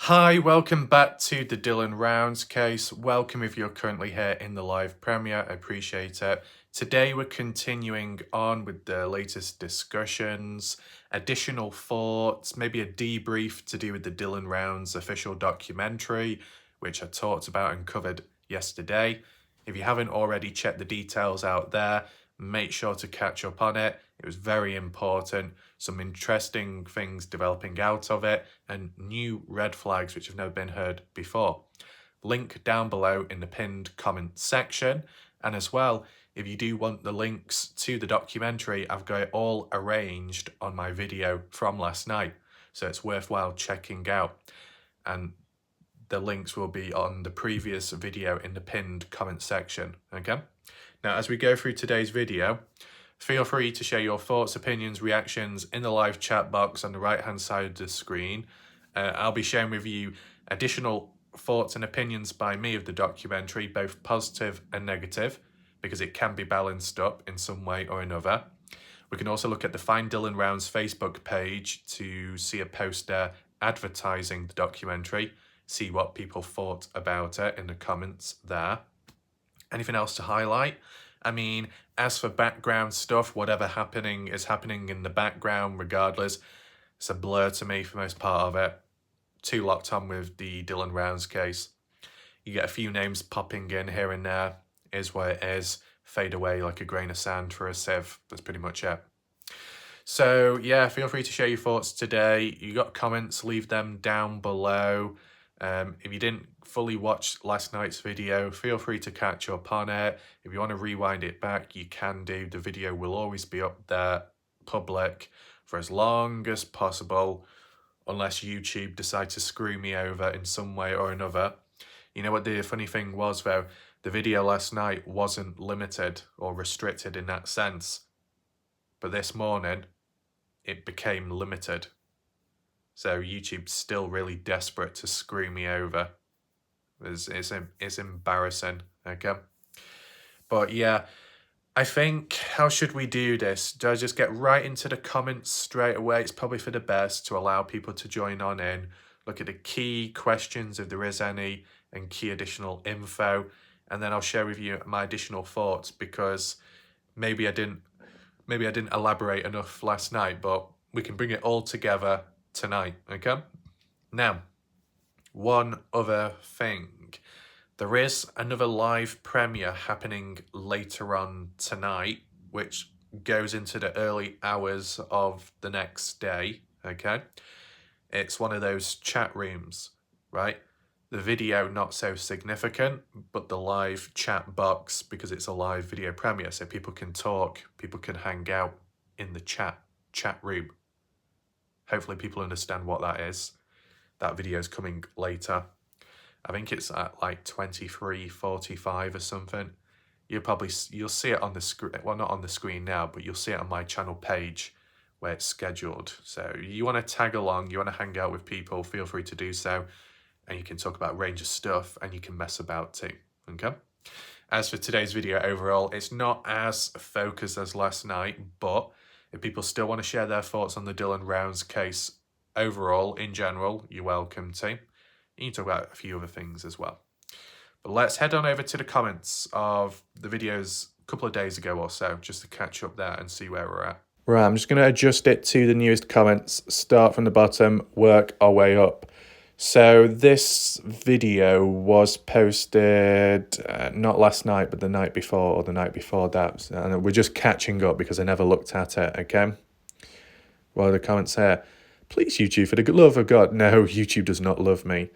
Hi, welcome back to the Dylan Rounds case. Welcome if you're currently here in the live premiere. I appreciate it. Today we're continuing on with the latest discussions, additional thoughts, maybe a debrief to do with the Dylan Rounds official documentary, which I talked about and covered yesterday. If you haven't already checked the details out there, make sure to catch up on it. It was very important. Some interesting things developing out of it and new red flags which have never been heard before. Link down below in the pinned comment section. And as well, if you do want the links to the documentary, I've got it all arranged on my video from last night. So it's worthwhile checking out. And the links will be on the previous video in the pinned comment section, okay? Now, as we go through today's video, feel free to share your thoughts, opinions, reactions in the live chat box on the right-hand side of the screen. I'll be sharing with you additional thoughts and opinions by me of the documentary, both positive and negative, because it can be balanced up in some way or another. We can also look at the Find Dylan Rounds Facebook page to see a poster advertising the documentary, see what people thought about it in the comments there. Anything else to highlight? I mean, as for background stuff, whatever is happening in the background regardless. It's a blur to me for most part of it. Too locked on with the Dylan Rounds case. You get a few names popping in here and there. Is what it is. Fade away like a grain of sand for a sieve. That's pretty much it. So yeah, feel free to share your thoughts today. You got comments, leave them down below. If you didn't fully watch last night's video, feel free to catch up on it. If you want to rewind it back, you can do. The video will always be up there, public, for as long as possible, unless YouTube decide to screw me over in some way or another. You know what the funny thing was, though? The video last night wasn't limited or restricted in that sense. But this morning, it became limited. So YouTube's still really desperate to screw me over. It's embarrassing, okay? But yeah, I think, how should we do this? Do I just get right into the comments straight away? It's probably for the best to allow people to join on in, look at the key questions if there is any, and key additional info, and then I'll share with you my additional thoughts, because maybe I didn't elaborate enough last night, but we can bring it all together tonight, okay? Now, one other thing. There is another live premiere happening later on tonight, which goes into the early hours of the next day, okay? It's one of those chat rooms, right? The video not so significant, but the live chat box, because it's a live video premiere, so people can talk, people can hang out in the chat room. Hopefully people understand what that is. That video is coming later. I think it's at like 23:45 or something. You'll see it on the screen. Well, not on the screen now, but you'll see it on my channel page where it's scheduled. So you want to tag along, you want to hang out with people, feel free to do so. And you can talk about a range of stuff and you can mess about too, okay? As for today's video overall, it's not as focused as last night, but if people still want to share their thoughts on the Dylan Rounds case overall, in general, you're welcome to. You can talk about a few other things as well. But let's head on over to the comments of the videos a couple of days ago or so, just to catch up there and see where we're at. Right, I'm just going to adjust it to the newest comments, start from the bottom, work our way up. So this video was posted not last night, but the night before or the night before that. And we're just catching up because I never looked at it, okay? Well, the comments here. Please, YouTube, for the love of God. No, YouTube does not love me.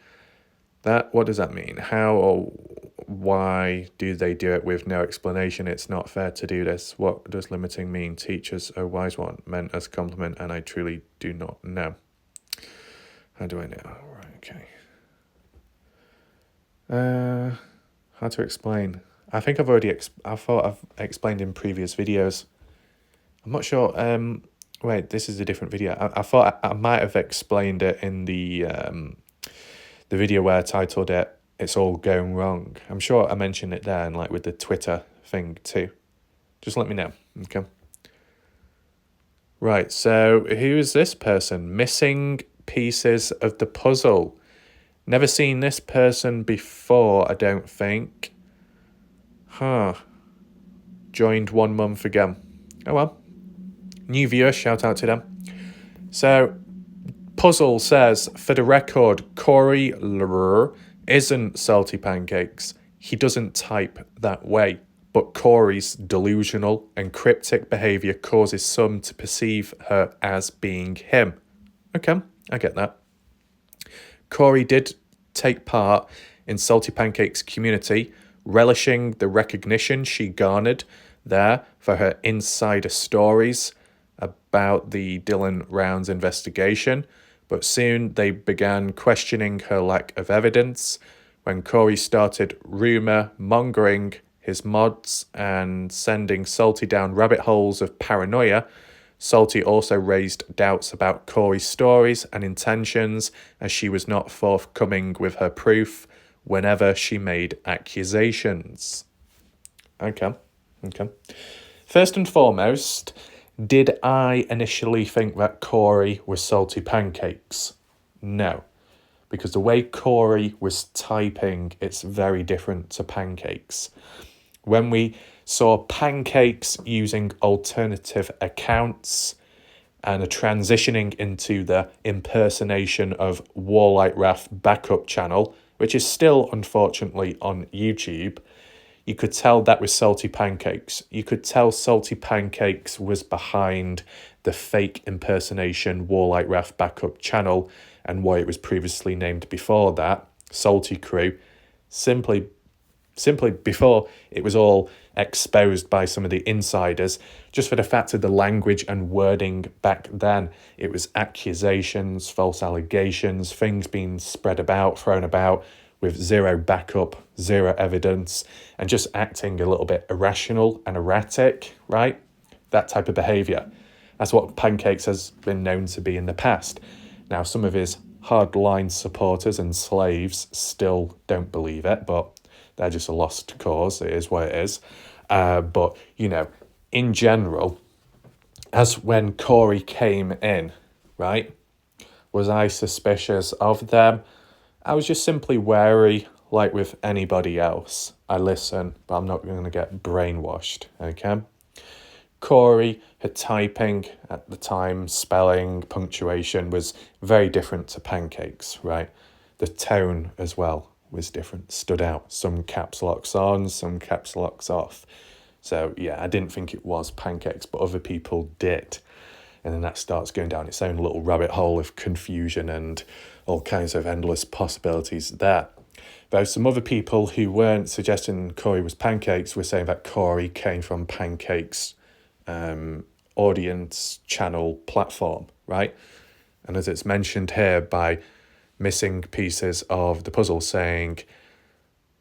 What does that mean? How or why do they do it with no explanation? It's not fair to do this. What does limiting mean? Teachers, a wise one, meant as a compliment, and I truly do not know. How do I know? Right, okay. How to explain? I think I've already, I thought I've explained in previous videos. I'm not sure. Wait, this is a different video. I thought I might have explained it in the video where I titled it, It's All Going Wrong. I'm sure I mentioned it there and like with the Twitter thing too. Just let me know, okay? Right, so who is this person? Missing pieces of the puzzle. Never seen this person before, I don't think. Joined 1 month ago. Oh well. New viewer, shout out to them. So, Puzzle says, for the record, Corey isn't salty pancakes. He doesn't type that way. But Corey's delusional and cryptic behaviour causes some to perceive her as being him. Okay, I get that. Corey did take part in Salty Pancakes community, relishing the recognition she garnered there for her insider stories about the Dylan Rounds investigation, but soon they began questioning her lack of evidence when Corey started rumour mongering his mods and sending Salty down rabbit holes of paranoia. Salty also raised doubts about Corey's stories and intentions, as she was not forthcoming with her proof whenever she made accusations. Okay. First and foremost, did I initially think that Corey was salty pancakes? No, because the way Corey was typing, it's very different to pancakes. When we saw pancakes using alternative accounts and a transitioning into the impersonation of Warlight Wrath backup channel, which is still unfortunately on YouTube, you could tell that was Salty Pancakes. You could tell Salty Pancakes was behind the fake impersonation Warlight Wrath backup channel and why it was previously named before that, Salty Crew, simply before it was all exposed by some of the insiders, just for the fact of the language and wording back then. It was accusations, false allegations, things being spread about, thrown about, with zero backup, zero evidence, and just acting a little bit irrational and erratic, right? That type of behaviour. That's what Pancakes has been known to be in the past. Now, some of his hardline supporters and slaves still don't believe it, but they're just a lost cause. It is what it is. But, in general, as when Corey came in, right, was I suspicious of them? I was just simply wary, like with anybody else. I listen, but I'm not going to get brainwashed, okay? Corey, her typing at the time, spelling, punctuation was very different to Pancakes, right? The tone as well was different, stood out. Some caps locks on, some caps locks off. So yeah, I didn't think it was Pancakes, but other people did. And then that starts going down its own little rabbit hole of confusion and all kinds of endless possibilities there. Though some other people who weren't suggesting Corey was Pancakes were saying that Corey came from Pancakes' audience channel platform, right? And as it's mentioned here by missing pieces of the puzzle saying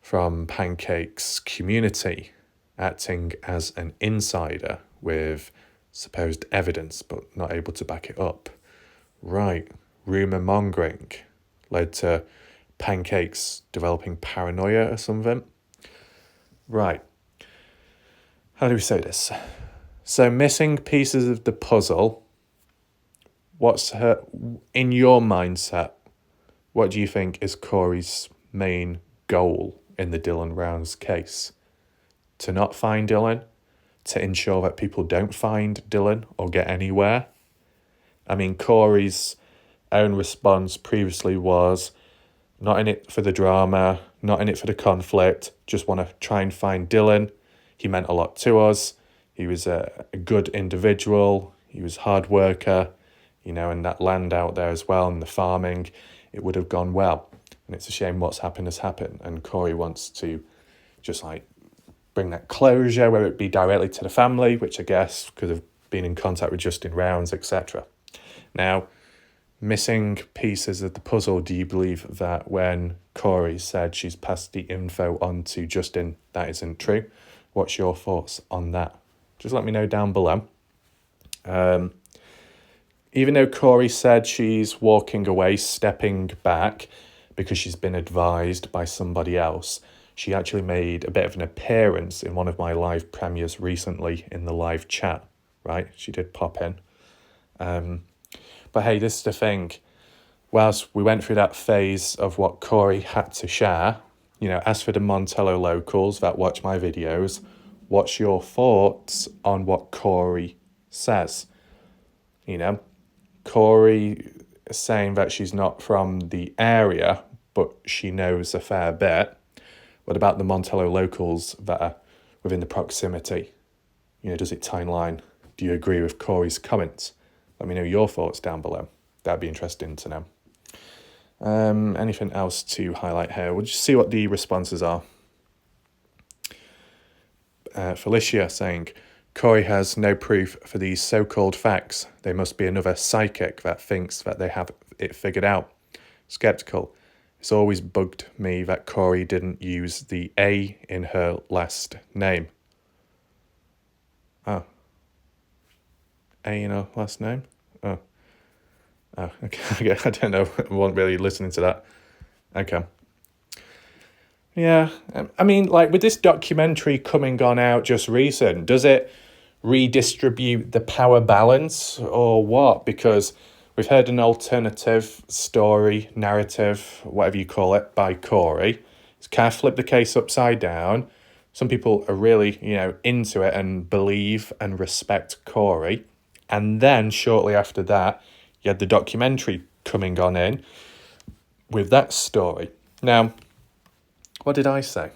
from Pancakes community, acting as an insider with supposed evidence but not able to back it up. Right, rumour mongering led to Pancakes developing paranoia or something. Right, how do we say this? So missing pieces of the puzzle, what's her, in your mindset, what do you think is Corey's main goal in the Dylan Rounds case? To not find Dylan? To ensure that people don't find Dylan or get anywhere? I mean, Corey's own response previously was not in it for the drama, not in it for the conflict, just want to try and find Dylan. He meant a lot to us. He was a good individual. He was a hard worker, and that land out there as well and the farming, it would have gone well. And it's a shame what's happened has happened. And Corey wants to just bring that closure, whether it be directly to the family, which I guess could have been in contact with Justin Rounds, etc. Now, missing pieces of the puzzle, do you believe that when Corey said she's passed the info on to Justin, that isn't true? What's your thoughts on that? Just let me know down below. Even though Corey said she's walking away, stepping back, because she's been advised by somebody else, she actually made a bit of an appearance in one of my live premieres recently in the live chat, right? She did pop in. But hey, this is the thing. whilst we went through that phase of what Corey had to share, as for the Montello locals that watch my videos, what's your thoughts on what Corey says? Corey is saying that she's not from the area, but she knows a fair bit. What about the Montello locals that are within the proximity? Does it tie in line? Do you agree with Corey's comments? Let me know your thoughts down below. That'd be interesting to know. Anything else to highlight here? We'll just see what the responses are. Felicia saying, Corey has no proof for these so-called facts. They must be another psychic that thinks that they have it figured out. Skeptical. It's always bugged me that Corey didn't use the A in her last name. Oh. A in her last name? Oh, okay. I don't know. I wasn't really listening to that. Okay. Yeah. I mean, like, with this documentary coming on out just recent, does it redistribute the power balance or what? Because we've heard an alternative story, narrative, whatever you call it, by Corey. It's kind of flipped the case upside down. Some people are really, into it and believe and respect Corey. And then shortly after that, you had the documentary coming on in with that story. Now, what did I say?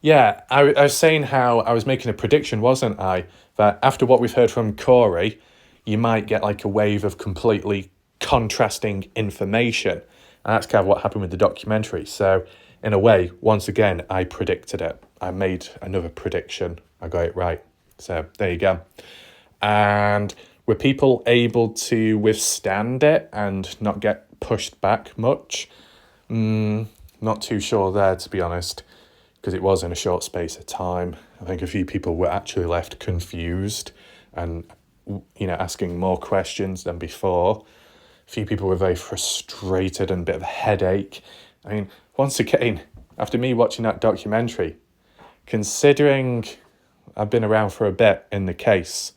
Yeah, I was saying how I was making a prediction, wasn't I? That after what we've heard from Corey, you might get like a wave of completely contrasting information. And that's kind of what happened with the documentary. So in a way, once again, I predicted it. I made another prediction. I got it right. So there you go. And were people able to withstand it and not get pushed back much? Not too sure there, to be honest, because it was in a short space of time. I think a few people were actually left confused and, asking more questions than before. A few people were very frustrated and a bit of a headache. I mean, once again, after me watching that documentary, considering I've been around for a bit in the case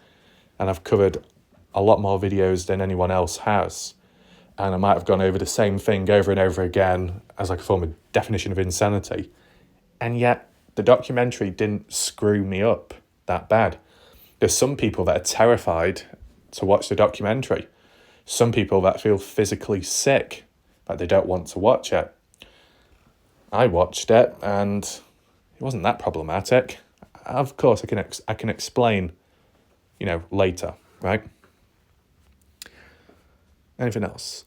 and I've covered a lot more videos than anyone else has, and I might have gone over the same thing over and over again as like a form of definition of insanity, and yet the documentary didn't screw me up that bad. There's some people that are terrified to watch the documentary. Some people that feel physically sick, that they don't want to watch it. I watched it and it wasn't that problematic. Of course, I can explain, later, right? Anything else?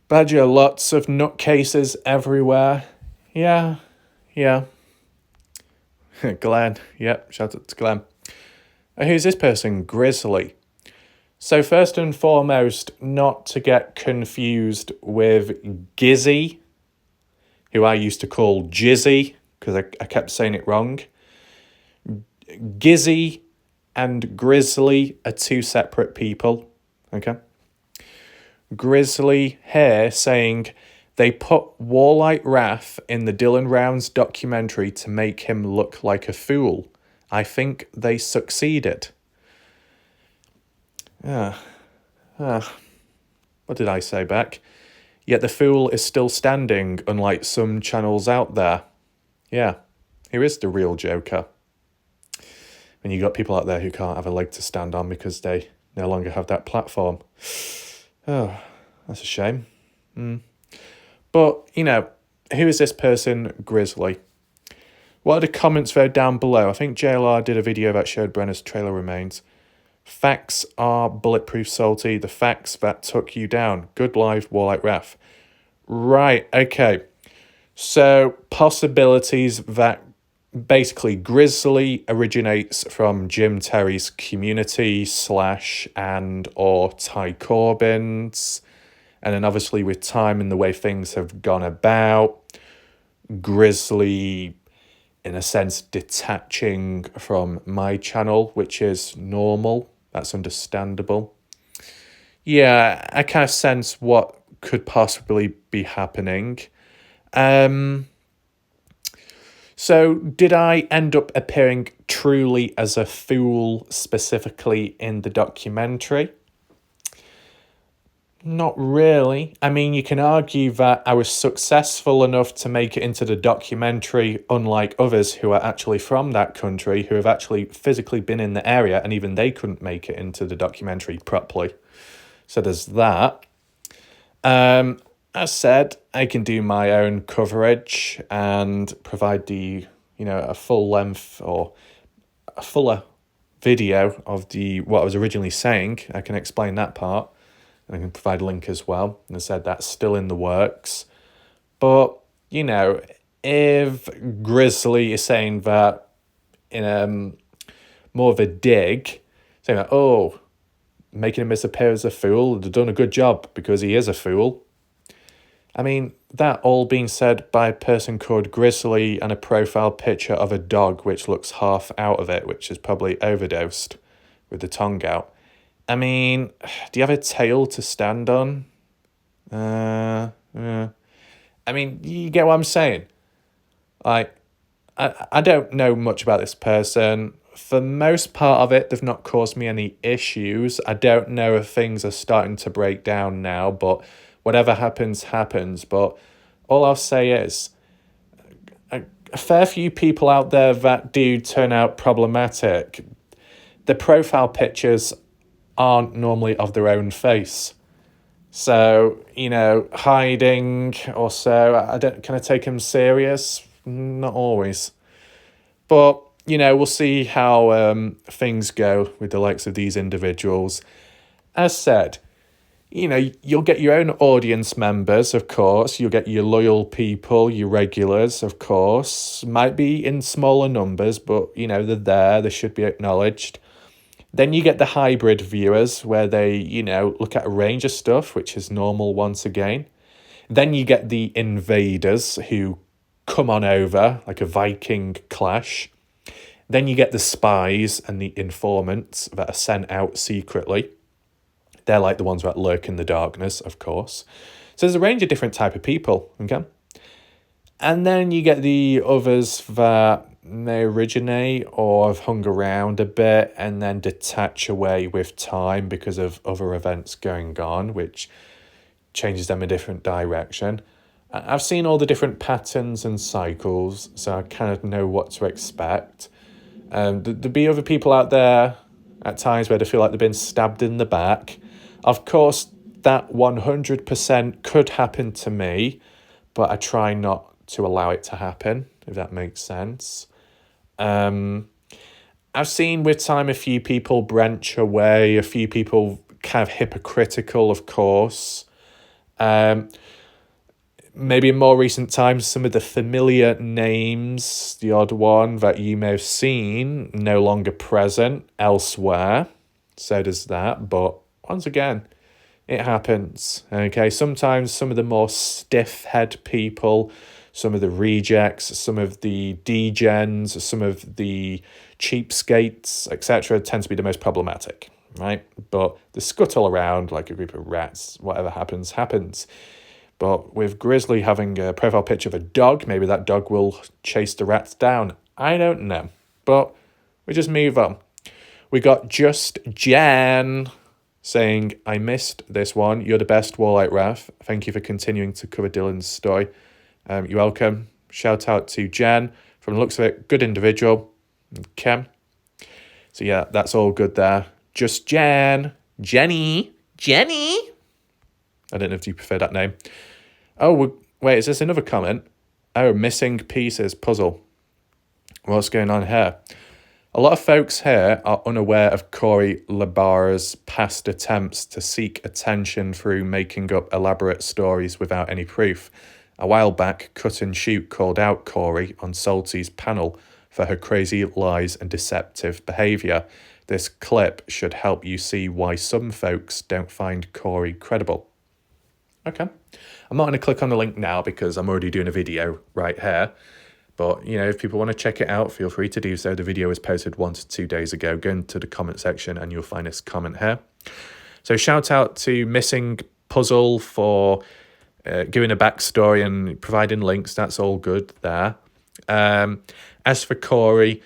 Badger, lots of nutcases everywhere. Yeah. Glenn, yep, shout out to Glenn. Who's this person? Grizzly. So first and foremost, not to get confused with Gizzy, who I used to call Jizzy, because I kept saying it wrong. Gizzy and Grizzly are two separate people, okay? Grizzly here saying they put Warlight Wrath in the Dylan Rounds documentary to make him look like a fool. I think they succeeded. What did I say back? Yet the fool is still standing, unlike some channels out there. Yeah, who is the real Joker? And you got people out there who can't have a leg to stand on because they no longer have that platform. Oh, that's a shame. But, who is this person, Grizzly? What are the comments there down below? I think JLR did a video that showed Brenner's trailer remains. Facts are bulletproof, salty. The facts that took you down. Good live, Warlight Wrath. Right, okay. So, possibilities that basically Grizzly originates from Jim Terry's community / and or Ty Corbin's. And then obviously with time and the way things have gone about, Grizzly, in a sense, detaching from my channel, which is normal. That's understandable. Yeah, I kind of sense what could possibly be happening. So did I end up appearing truly as a fool specifically in the documentary? Not really. I mean, you can argue that I was successful enough to make it into the documentary, unlike others who are actually from that country, who have actually physically been in the area, and even they couldn't make it into the documentary properly. So there's that. Um, as said, I can do my own coverage and provide a full length or a fuller video of what I was originally saying. I can explain that part. And I can provide a link as well. And I said that's still in the works. But, if Grizzly is saying that in more of a dig, saying that, oh, making him appear as a fool, they've done a good job because he is a fool. I mean, that all being said by a person called Grizzly and a profile picture of a dog which looks half out of it, which is probably overdosed with the tongue out. I mean, do you have a tail to stand on? I mean, you get what I'm saying? I don't know much about this person. For most part of it, they've not caused me any issues. I don't know if things are starting to break down now, but whatever happens, happens. But all I'll say is, a fair few people out there that do turn out problematic. The profile pictures aren't normally of their own face. So, hiding or so, can I take him serious? Not always. But, we'll see how things go with the likes of these individuals. As said, you'll get your own audience members, of course. You'll get your loyal people, your regulars, of course. Might be in smaller numbers, but, they're there. They should be acknowledged. Then you get the hybrid viewers where they, look at a range of stuff, which is normal once again. Then you get the invaders who come on over like a Viking clash. Then you get the spies and the informants that are sent out secretly. They're like the ones that lurk in the darkness, of course. So there's a range of different type of people, okay? And then you get the others that they originate or have hung around a bit and then detach away with time because of other events going on, which changes them a different direction. I've seen all the different patterns and cycles, so I kind of know what to expect. There'll be other people out there at times where they feel like they've been stabbed in the back. Of course, that 100% could happen to me, but I try not to allow it to happen, if that makes sense. I've seen with time a few people branch away, a few people kind of hypocritical, of course. Maybe in more recent times, some of the familiar names, the odd one that you may have seen, no longer present elsewhere. So does that. But once again, it happens. Okay, sometimes some of the more stiff-head people, some of the rejects, some of the degens, some of the cheapskates, etc., tend to be the most problematic, right? But they scuttle around like a group of rats. Whatever happens, happens. But with Grizzly having a profile picture of a dog, maybe that dog will chase the rats down. I don't know. But we just move on. We got Just Jan saying, I missed this one. You're the best, Warlight Wrath. Thank you for continuing to cover Dylan's story. You're welcome. Shout out to Jen. From the looks of it, good individual. Okay. So yeah, that's all good there. Just Jen. Jenny. I don't know if you prefer that name. Oh, wait, is this another comment? Oh, missing pieces puzzle. What's going on here? A lot of folks here are unaware of Corey Labar's past attempts to seek attention through making up elaborate stories without any proof. A while back, Cut and Shoot called out Corey on Salty's panel for her crazy lies and deceptive behaviour. This clip should help you see why some folks don't find Corey credible. Okay. I'm not going to click on the link now because I'm already doing a video right here. But, if people want to check it out, feel free to do so. The video was posted 1 to 2 days ago. Go into the comment section and you'll find this comment here. So shout out to Missing Puzzle for giving a backstory and providing links. That's all good there. As for Corey,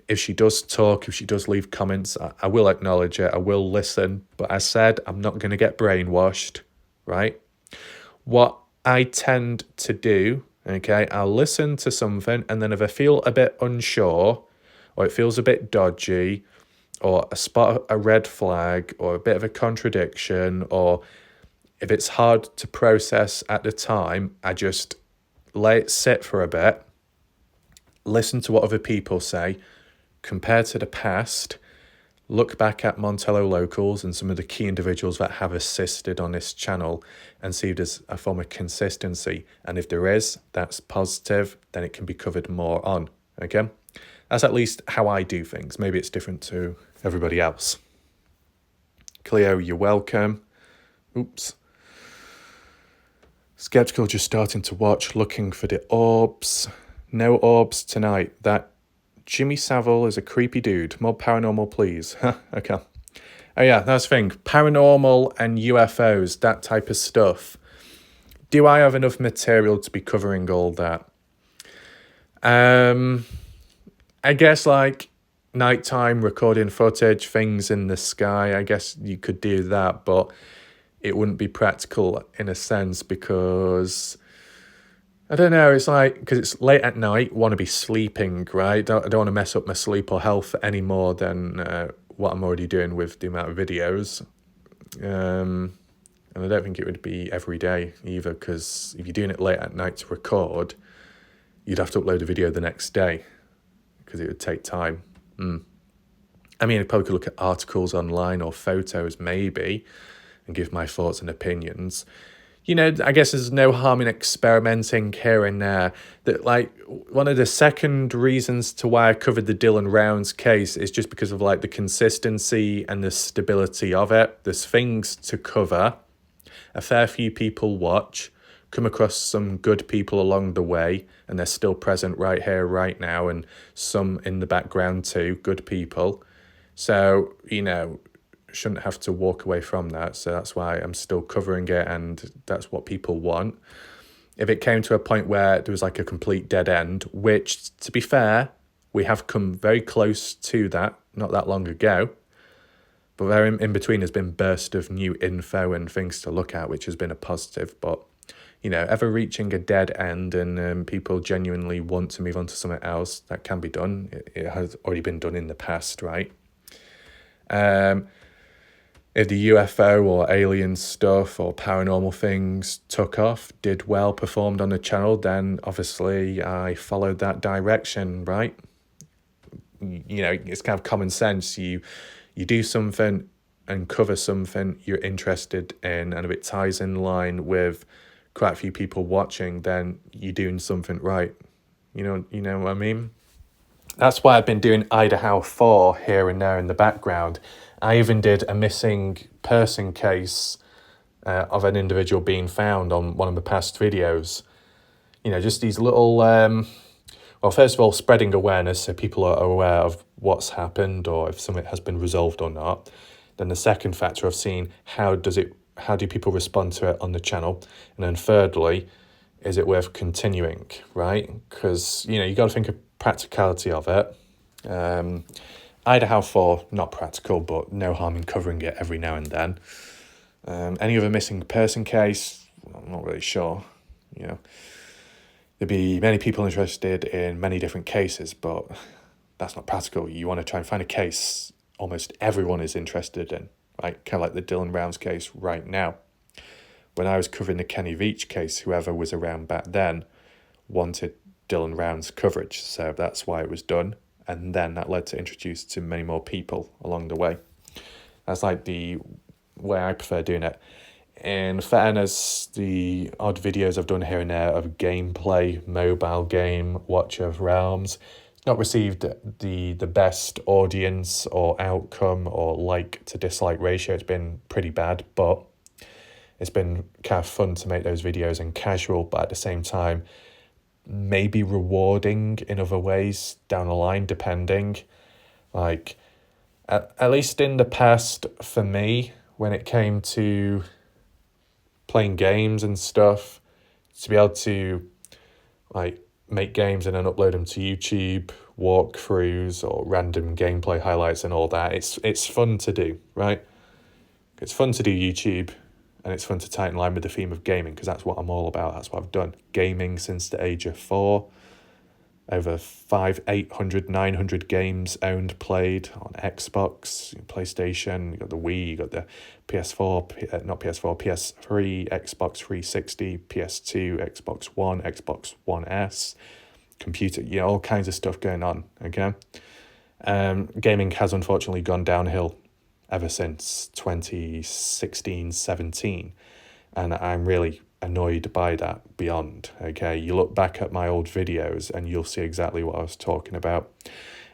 if she does talk, if she does leave comments, I will acknowledge it. I will listen. But as said, I'm not going to get brainwashed. right? What I tend to do, okay, I'll listen to something, and then if I feel a bit unsure, or it feels a bit dodgy, or I spot a red flag, or a bit of a contradiction, or if it's hard to process at the time, I just let it sit for a bit, listen to what other people say, compare to the past, look back at Montello Locals and some of the key individuals that have assisted on this channel and see if there's a form of consistency. And if there is, that's positive, then it can be covered more on, okay? That's at least how I do things. Maybe it's different to everybody else. Cleo, you're welcome. Oops. Skeptical just starting to watch, looking for the orbs. No orbs tonight. That Jimmy Savile is a creepy dude. More paranormal, please. Okay. Oh yeah, that's the thing. Paranormal and UFOs, that type of stuff. Do I have enough material to be covering all that? I guess like nighttime recording footage, things in the sky, I guess you could do that, but it wouldn't be practical in a sense because, I don't know, it's like, because it's late at night, want to be sleeping, right? I don't want to mess up my sleep or health any more than what I'm already doing with the amount of videos. And I don't think it would be every day either, because if you're doing it late at night to record, you'd have to upload a video the next day because it would take time. I mean, I probably could look at articles online or photos maybe and give my thoughts and opinions. You know, I guess there's no harm in experimenting here and there. That, like, one of the second reasons to why I covered the Dylan Rounds case is just because of like the consistency and the stability of it. There's things to cover. A fair few people watch, come across some good people along the way, and they're still present right here, right now, and some in the background too, good people. So, you know, shouldn't have to walk away from that. So that's why I'm still covering it, and that's what people want. If it came to a point where there was like a complete dead end, which, to be fair, we have come very close to that not that long ago, but there in between has been burst of new info and things to look at, which has been a positive. But, you know, ever reaching a dead end and people genuinely want to move on to something else, that can be done. It has already been done in the past, right? If the UFO or alien stuff or paranormal things took off, did well, performed on the channel, then obviously I followed that direction, right? You know, it's kind of common sense. You do something and cover something you're interested in, and if it ties in line with quite a few people watching, then you're doing something right. You know what I mean? That's why I've been doing Idaho 4 here and there in the background. I even did a missing person case of an individual being found on one of the past videos. You know, just these little, well, first of all, spreading awareness so people are aware of what's happened or if something has been resolved or not. Then the second factor of seeing how do people respond to it on the channel. And then thirdly, is it worth continuing, right? Because, you know, you got to think of practicality of it. Idaho 4, not practical, but no harm in covering it every now and then. Any other missing person case, I'm not really sure. You know, there'd be many people interested in many different cases, but that's not practical. You want to try and find a case almost everyone is interested in, right? Kind of like the Dylan Rounds case right now. When I was covering the Kenny Veach case, whoever was around back then wanted Dylan Rounds coverage, so that's why it was done. And then that led to introduce to many more people along the way. That's like the way I prefer doing it. In fairness, the odd videos I've done here and there of gameplay, mobile game, Watch of Realms, not received the best audience or outcome or like to dislike ratio. It's been pretty bad, but it's been kind of fun to make those videos and casual, but at the same time, maybe rewarding in other ways down the line, depending. Like, at least in the past, for me, when it came to playing games and stuff, to be able to like make games and then upload them to YouTube, walkthroughs or random gameplay highlights and all that, it's fun to do, right? It's fun to do YouTube. and it's fun to tie it in line with the theme of gaming, because that's what I'm all about. That's what I've done. Gaming since the age of 4. Over 800, 900 games owned, played on Xbox, PlayStation, you got the Wii, you got the PS4, not PS4, PS3, Xbox 360, PS2, Xbox One, Xbox One S, computer, all kinds of stuff going on, okay? Gaming has unfortunately gone downhill ever since 2016, 17, and I'm really annoyed by that beyond, okay? You look back at my old videos and you'll see exactly what I was talking about.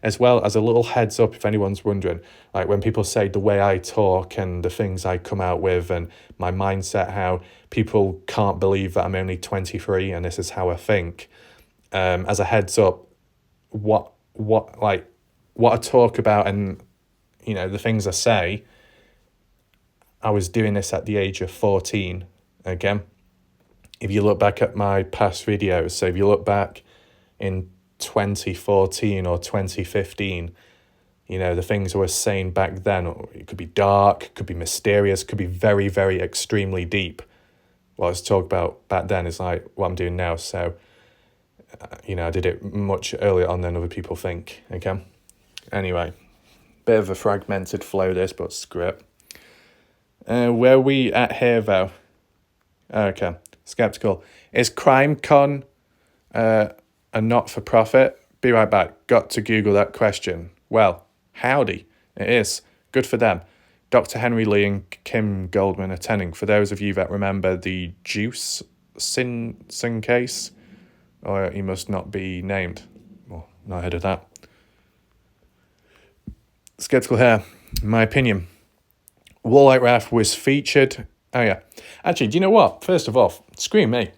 As well, as a little heads up, if anyone's wondering, like when people say the way I talk and the things I come out with and my mindset, how people can't believe that I'm only 23 and this is how I think. As a heads up, what I talk about and, the things I say, I was doing this at the age of 14, again. If you look back at my past videos, so if you look back in 2014 or 2015, the things I was saying back then, it could be dark, could be mysterious, could be very, very extremely deep. What I was talking about back then is like what I'm doing now. So, I did it much earlier on than other people think, okay? Anyway, bit of a fragmented flow this, but screw it. Where are we at here, though? Okay, skeptical. Is CrimeCon a not-for-profit? Be right back. Got to Google that question. Well, howdy. It is. Good for them. Dr. Henry Lee and Kim Goldman attending. For those of you that remember the Juice Sin case, or he must not be named. Well, not heard of that. Skeptical here. In my opinion, Wallite Raff was featured. Oh yeah. Actually, do you know what? First of all, screw me.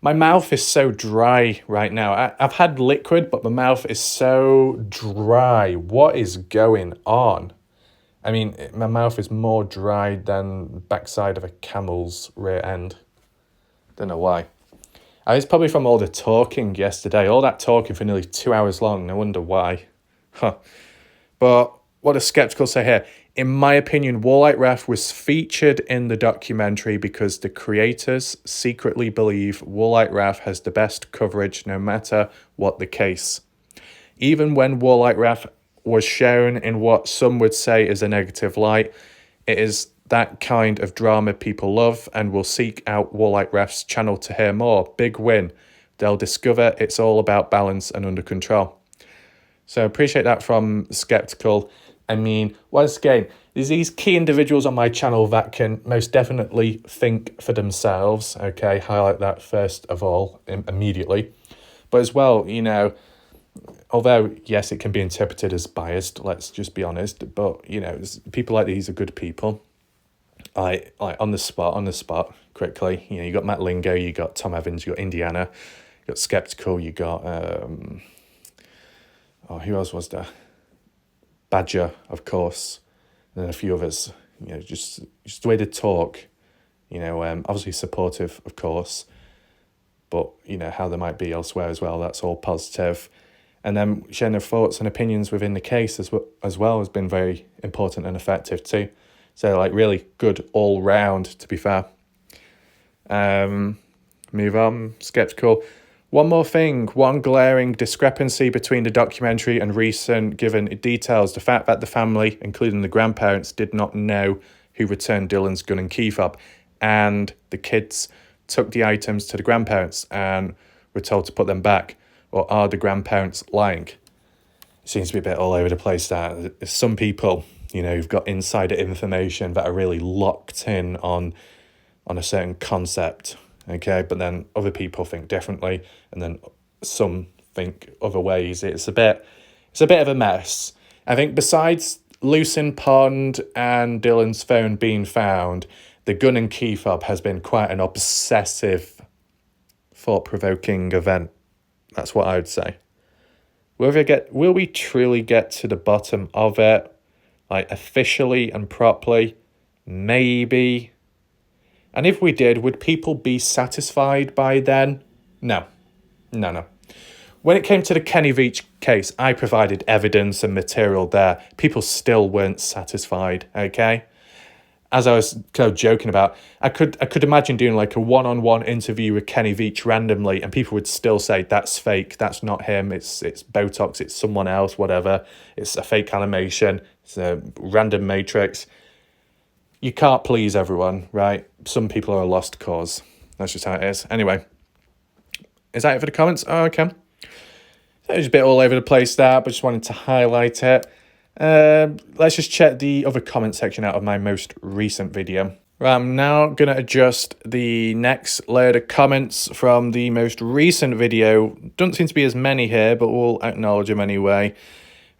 My mouth is so dry right now. I've had liquid, but my mouth is so dry. What is going on? I mean, my mouth is more dry than the backside of a camel's rear end. Don't know why. It's probably from all the talking yesterday. All that talking for nearly 2 hours long. No wonder why. Huh. But what does Skeptical say here? In my opinion, Wallite Raff was featured in the documentary because the creators secretly believe Wallite Raff has the best coverage no matter what the case. Even when Wallite Raff was shown in what some would say is a negative light, it is that kind of drama people love and will seek out Wallite Raff's channel to hear more. Big win. They'll discover it's all about balance and under control. So appreciate that from Skeptical. I mean, once again, there's these key individuals on my channel that can most definitely think for themselves. Okay, highlight that first of all, immediately. But as well, although, yes, it can be interpreted as biased, let's just be honest. But, people like these are good people. Like on the spot, quickly. You got Matt Lingo, you got Tom Evans, you got Indiana, you got Skeptical, you got, who else was there? Badger, of course, and then a few others. Just the way they talk. Obviously supportive, of course, but how they might be elsewhere as well. That's all positive, and then sharing their thoughts and opinions within the case as well has been very important and effective too. So really good all round. To be fair. Move on. Skeptical. One more thing, one glaring discrepancy between the documentary and recent given details, the fact that the family, including the grandparents, did not know who returned Dylan's gun and key fob, and the kids took the items to the grandparents and were told to put them back. Or are the grandparents lying? It seems to be a bit all over the place there. Some people, who've got insider information that are really locked in on a certain concept. Okay, but then other people think differently, and then some think other ways. It's a bit of a mess. I think besides Lucin Pond and Dylan's phone being found, the gun and key fob has been quite an obsessive, thought-provoking event. That's what I would say. Will we truly get to the bottom of it, officially and properly? Maybe. And if we did, would people be satisfied by then? No. When it came to the Kenny Veach case, I provided evidence and material there. People still weren't satisfied, okay? as I was kind of joking about, I could imagine doing like a one-on-one interview with Kenny Veach randomly, and people would still say that's fake, that's not him, it's Botox, it's someone else, whatever, it's a fake animation, it's a random matrix. You can't please everyone, right? Some people are a lost cause. That's just how it is. Anyway, is that it for the comments? Oh, okay. It was a bit all over the place there, but just wanted to highlight it. Let's just check the other comment section out of my most recent video. Right, I'm now going to adjust the next load of comments from the most recent video. Don't seem to be as many here, but we'll acknowledge them anyway.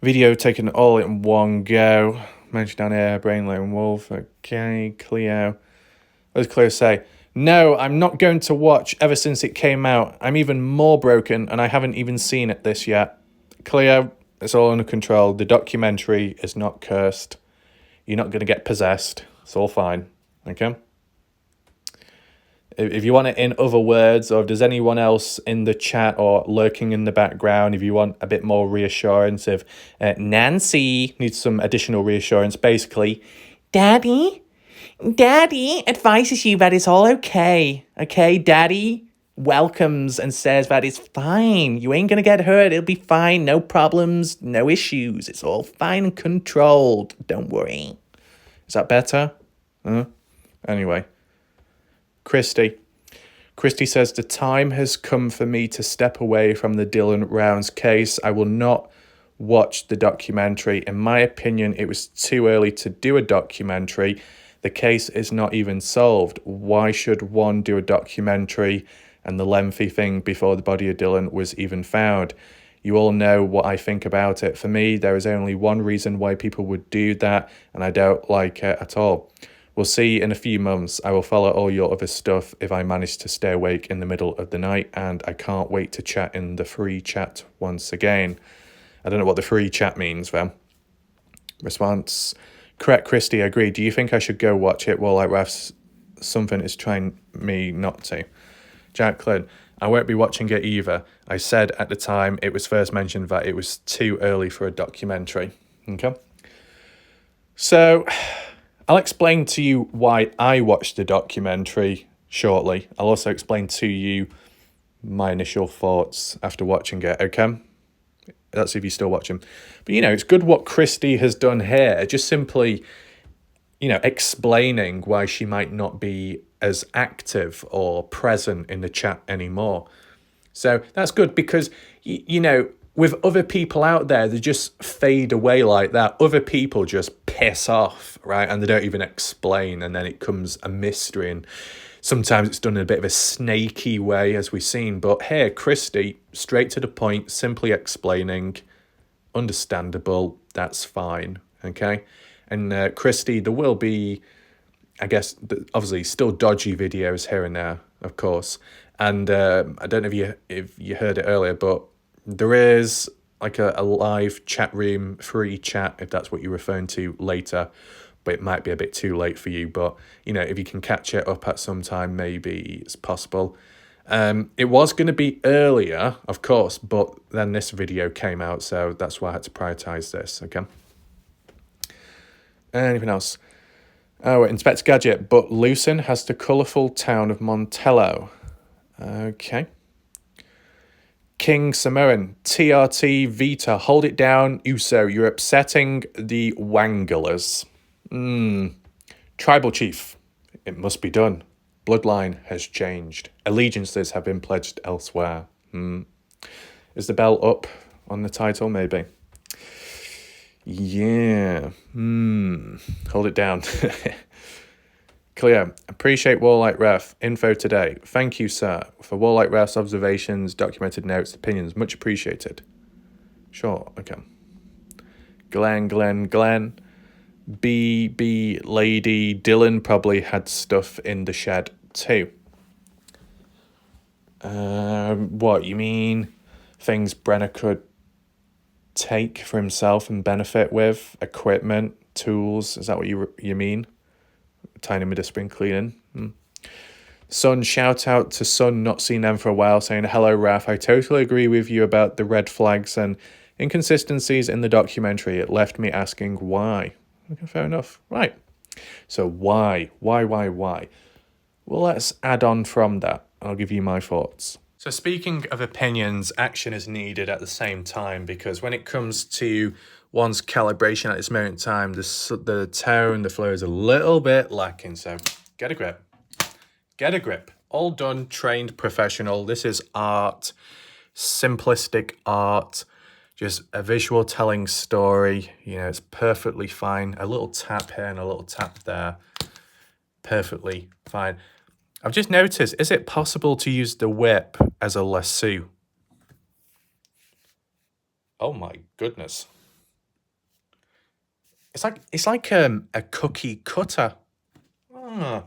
Video taken all in one go. Mentioned down here, Brain Lone Wolf. Okay, Cleo. What does Cleo say? No, I'm not going to watch ever since it came out. I'm even more broken and I haven't even seen it this yet. Cleo, it's all under control. The documentary is not cursed. You're not going to get possessed. It's all fine. Okay? If you want it in other words, or if there's anyone else in the chat or lurking in the background, if you want a bit more reassurance, if Nancy needs some additional reassurance, basically, Daddy advises you that it's all okay. Okay, Daddy welcomes and says that it's fine. You ain't gonna get hurt. It'll be fine. No problems, no issues. It's all fine and controlled. Don't worry. Is that better? Anyway. Christy says, the time has come for me to step away from the Dylan Rounds case. I will not watch the documentary. In my opinion, it was too early to do a documentary. The case is not even solved. Why should one do a documentary and the lengthy thing before the body of Dylan was even found? You all know what I think about it. For me, there is only one reason why people would do that, and I don't like it at all. We'll see in a few months. I will follow all your other stuff if I manage to stay awake in the middle of the night, and I can't wait to chat in the free chat once again. I don't know what the free chat means, though. Response. Correct, Christy, I agree. Do you think I should go watch it? Well, like Raf's something is trying me not to. Jacqueline, I won't be watching it either. I said at the time it was first mentioned that it was too early for a documentary. Okay. So I'll explain to you why I watched the documentary shortly. I'll also explain to you my initial thoughts after watching it, okay? That's if you're still watching. But, it's good what Christy has done here. Just simply, explaining why she might not be as active or present in the chat anymore. So that's good because, with other people out there, they just fade away like that. Other people just piss off, right? And they don't even explain. And then it comes a mystery. And sometimes it's done in a bit of a snaky way, as we've seen. But here, Christy, straight to the point, simply explaining, understandable, that's fine, okay? And Christy, there will be, I guess, obviously still dodgy videos here and there, of course. And I don't know if you heard it earlier, but there is like a live chat room, free chat, if that's what you're referring to later. But it might be a bit too late for you. But, if you can catch it up at some time, maybe it's possible. It was going to be earlier, of course, but then this video came out, so that's why I had to prioritize this, okay? Anything else? Oh, Inspector Gadget, but Lucin has the colourful town of Montello. Okay. King Samoan, TRT Vita, hold it down, Uso, you're upsetting the Wanglers. Tribal Chief, it must be done. Bloodline has changed. Allegiances have been pledged elsewhere. Is the bell up on the title? Maybe. Yeah. Hold it down. Clear. Appreciate Warlight Ref. Info today. Thank you, sir, for Warlight Ref's observations, documented notes, opinions. Much appreciated. Sure. Okay. Glenn. BB Lady Dylan probably had stuff in the shed too. What you mean? Things Brenner could take for himself and benefit with? Equipment, tools? Is that what you mean? Tiny Midspring cleaning. Son, shout out to Son, not seen them for a while, saying, hello, Raf. I totally agree with you about the red flags and inconsistencies in the documentary. It left me asking why. Okay, fair enough. Right. So why? Why? Well, let's add on from that. I'll give you my thoughts. So speaking of opinions, action is needed at the same time, because when it comes to one's calibration at this moment in time, the tone, the flow is a little bit lacking. So get a grip. Get a grip. All done, trained, professional. This is art, simplistic art, just a visual telling story. You know, it's perfectly fine. A little tap here and a little tap there. Perfectly fine. I've just noticed, is it possible to use the whip as a lasso? Oh my goodness. It's like a cookie cutter. Ah.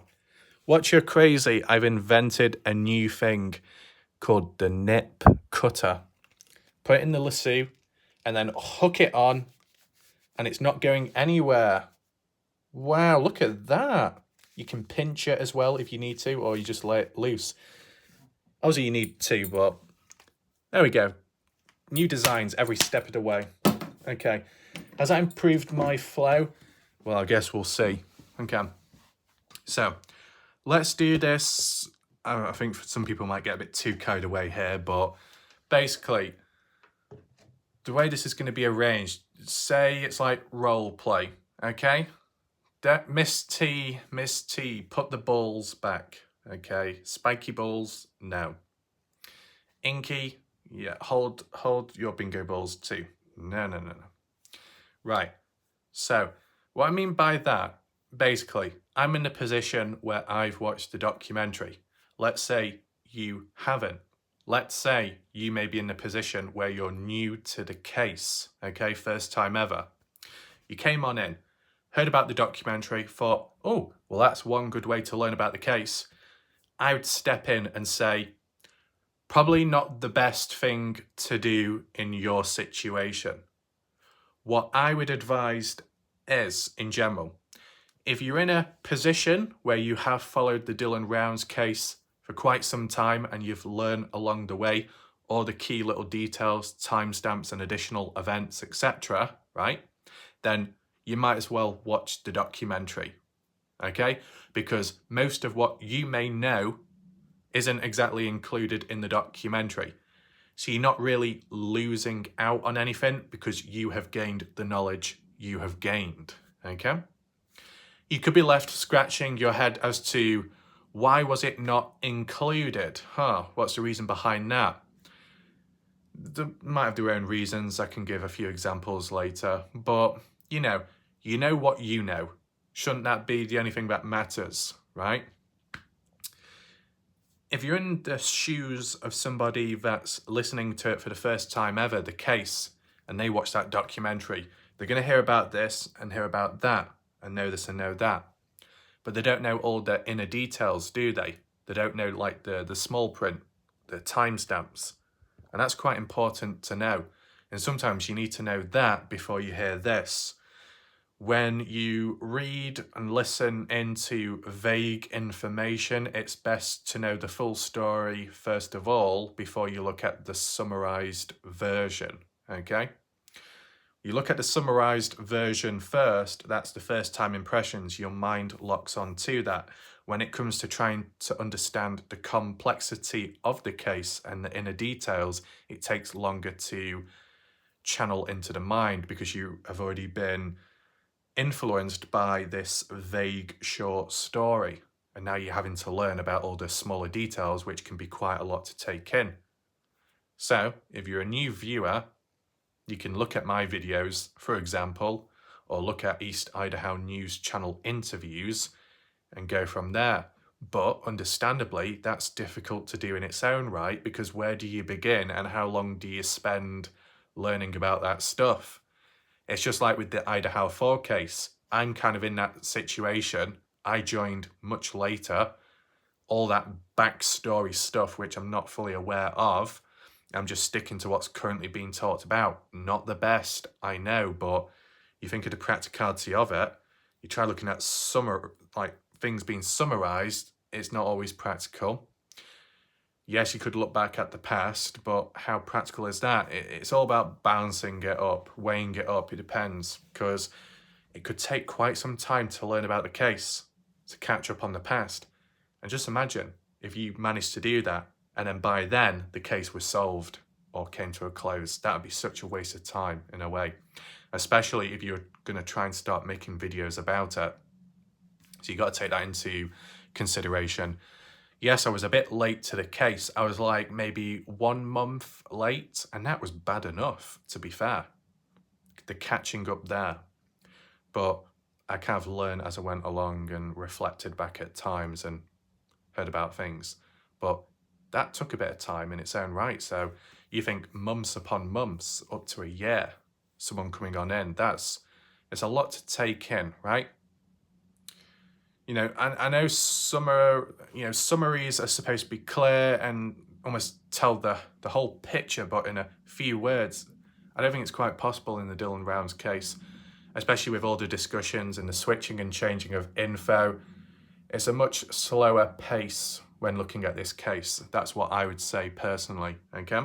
Watch your crazy. I've invented a new thing called the nip cutter. Put it in the lasso and then hook it on, and it's not going anywhere. Wow, look at that. You can pinch it as well if you need to, or you just lay it loose. Obviously you need to, but there we go. New designs every step of the way. Okay, has that improved my flow? Well, I guess we'll see. Okay, so let's do this. I think some people might get a bit too carried away here, but basically, the way this is going to be arranged, say it's like role play, okay? Miss T, put the balls back, okay? Spiky balls, no. Inky, yeah, hold your bingo balls too. No. Right, so what I mean by that, basically, I'm in a position where I've watched the documentary. Let's say you haven't. Let's say you may be in a position where you're new to the case, okay, first time ever. You came on in, heard about the documentary, thought, oh, well, that's one good way to learn about the case. I would step in and say, probably not the best thing to do in your situation. What I would advise is, in general, if you're in a position where you have followed the Dylan Rounds case for quite some time and you've learned along the way all the key little details, timestamps and additional events, etc., right? Then you might as well watch the documentary, okay? Because most of what you may know isn't exactly included in the documentary. So you're not really losing out on anything because you have gained the knowledge you have gained, okay? You could be left scratching your head as to why was it not included? What's the reason behind that? They might have their own reasons. I can give a few examples later, but you know what you know. Shouldn't that be the only thing that matters, right? If you're in the shoes of somebody that's listening to it for the first time ever, the case, and they watch that documentary, they're going to hear about this and hear about that and know this and know that. But they don't know all the inner details, do they? They don't know like the small print, the timestamps. And that's quite important to know. And sometimes you need to know that before you hear this. When you read and listen into vague information, it's best to know the full story first of all before you look at the summarized version, okay? You look at the summarized version first, that's the first time impressions, your mind locks onto that. When it comes to trying to understand the complexity of the case and the inner details, it takes longer to channel into the mind because you have already been influenced by this vague short story. And now you're having to learn about all the smaller details, which can be quite a lot to take in. So if you're a new viewer, you can look at my videos, for example, or look at East Idaho News Channel interviews and go from there. But understandably, that's difficult to do in its own right, because where do you begin and how long do you spend learning about that stuff? It's just like with the Idaho 4 case. I'm kind of in that situation. I joined much later. All that backstory stuff, which I'm not fully aware of, I'm just sticking to what's currently being talked about. Not the best, I know, but you think of the practicality of it. You try looking at things being summarized, it's not always practical. Yes, you could look back at the past, but how practical is that? It's all about balancing it up, weighing it up. It depends, because it could take quite some time to learn about the case, to catch up on the past. And just imagine if you managed to do that, and then by then the case was solved or came to a close. That would be such a waste of time in a way, especially if you're going to try and start making videos about it. So you got to take that into consideration. Yes, I was a bit late to the case. I was like maybe 1 month late, and that was bad enough, to be fair. The catching up there. But I kind of learned as I went along and reflected back at times and heard about things. But that took a bit of time in its own right. So you think months upon months, up to a year, someone coming on in, it's a lot to take in, right? You know, I know summaries are supposed to be clear and almost tell the whole picture, but in a few words, I don't think it's quite possible in the Dylan Rounds case, especially with all the discussions and the switching and changing of info. It's a much slower pace when looking at this case. That's what I would say personally, okay?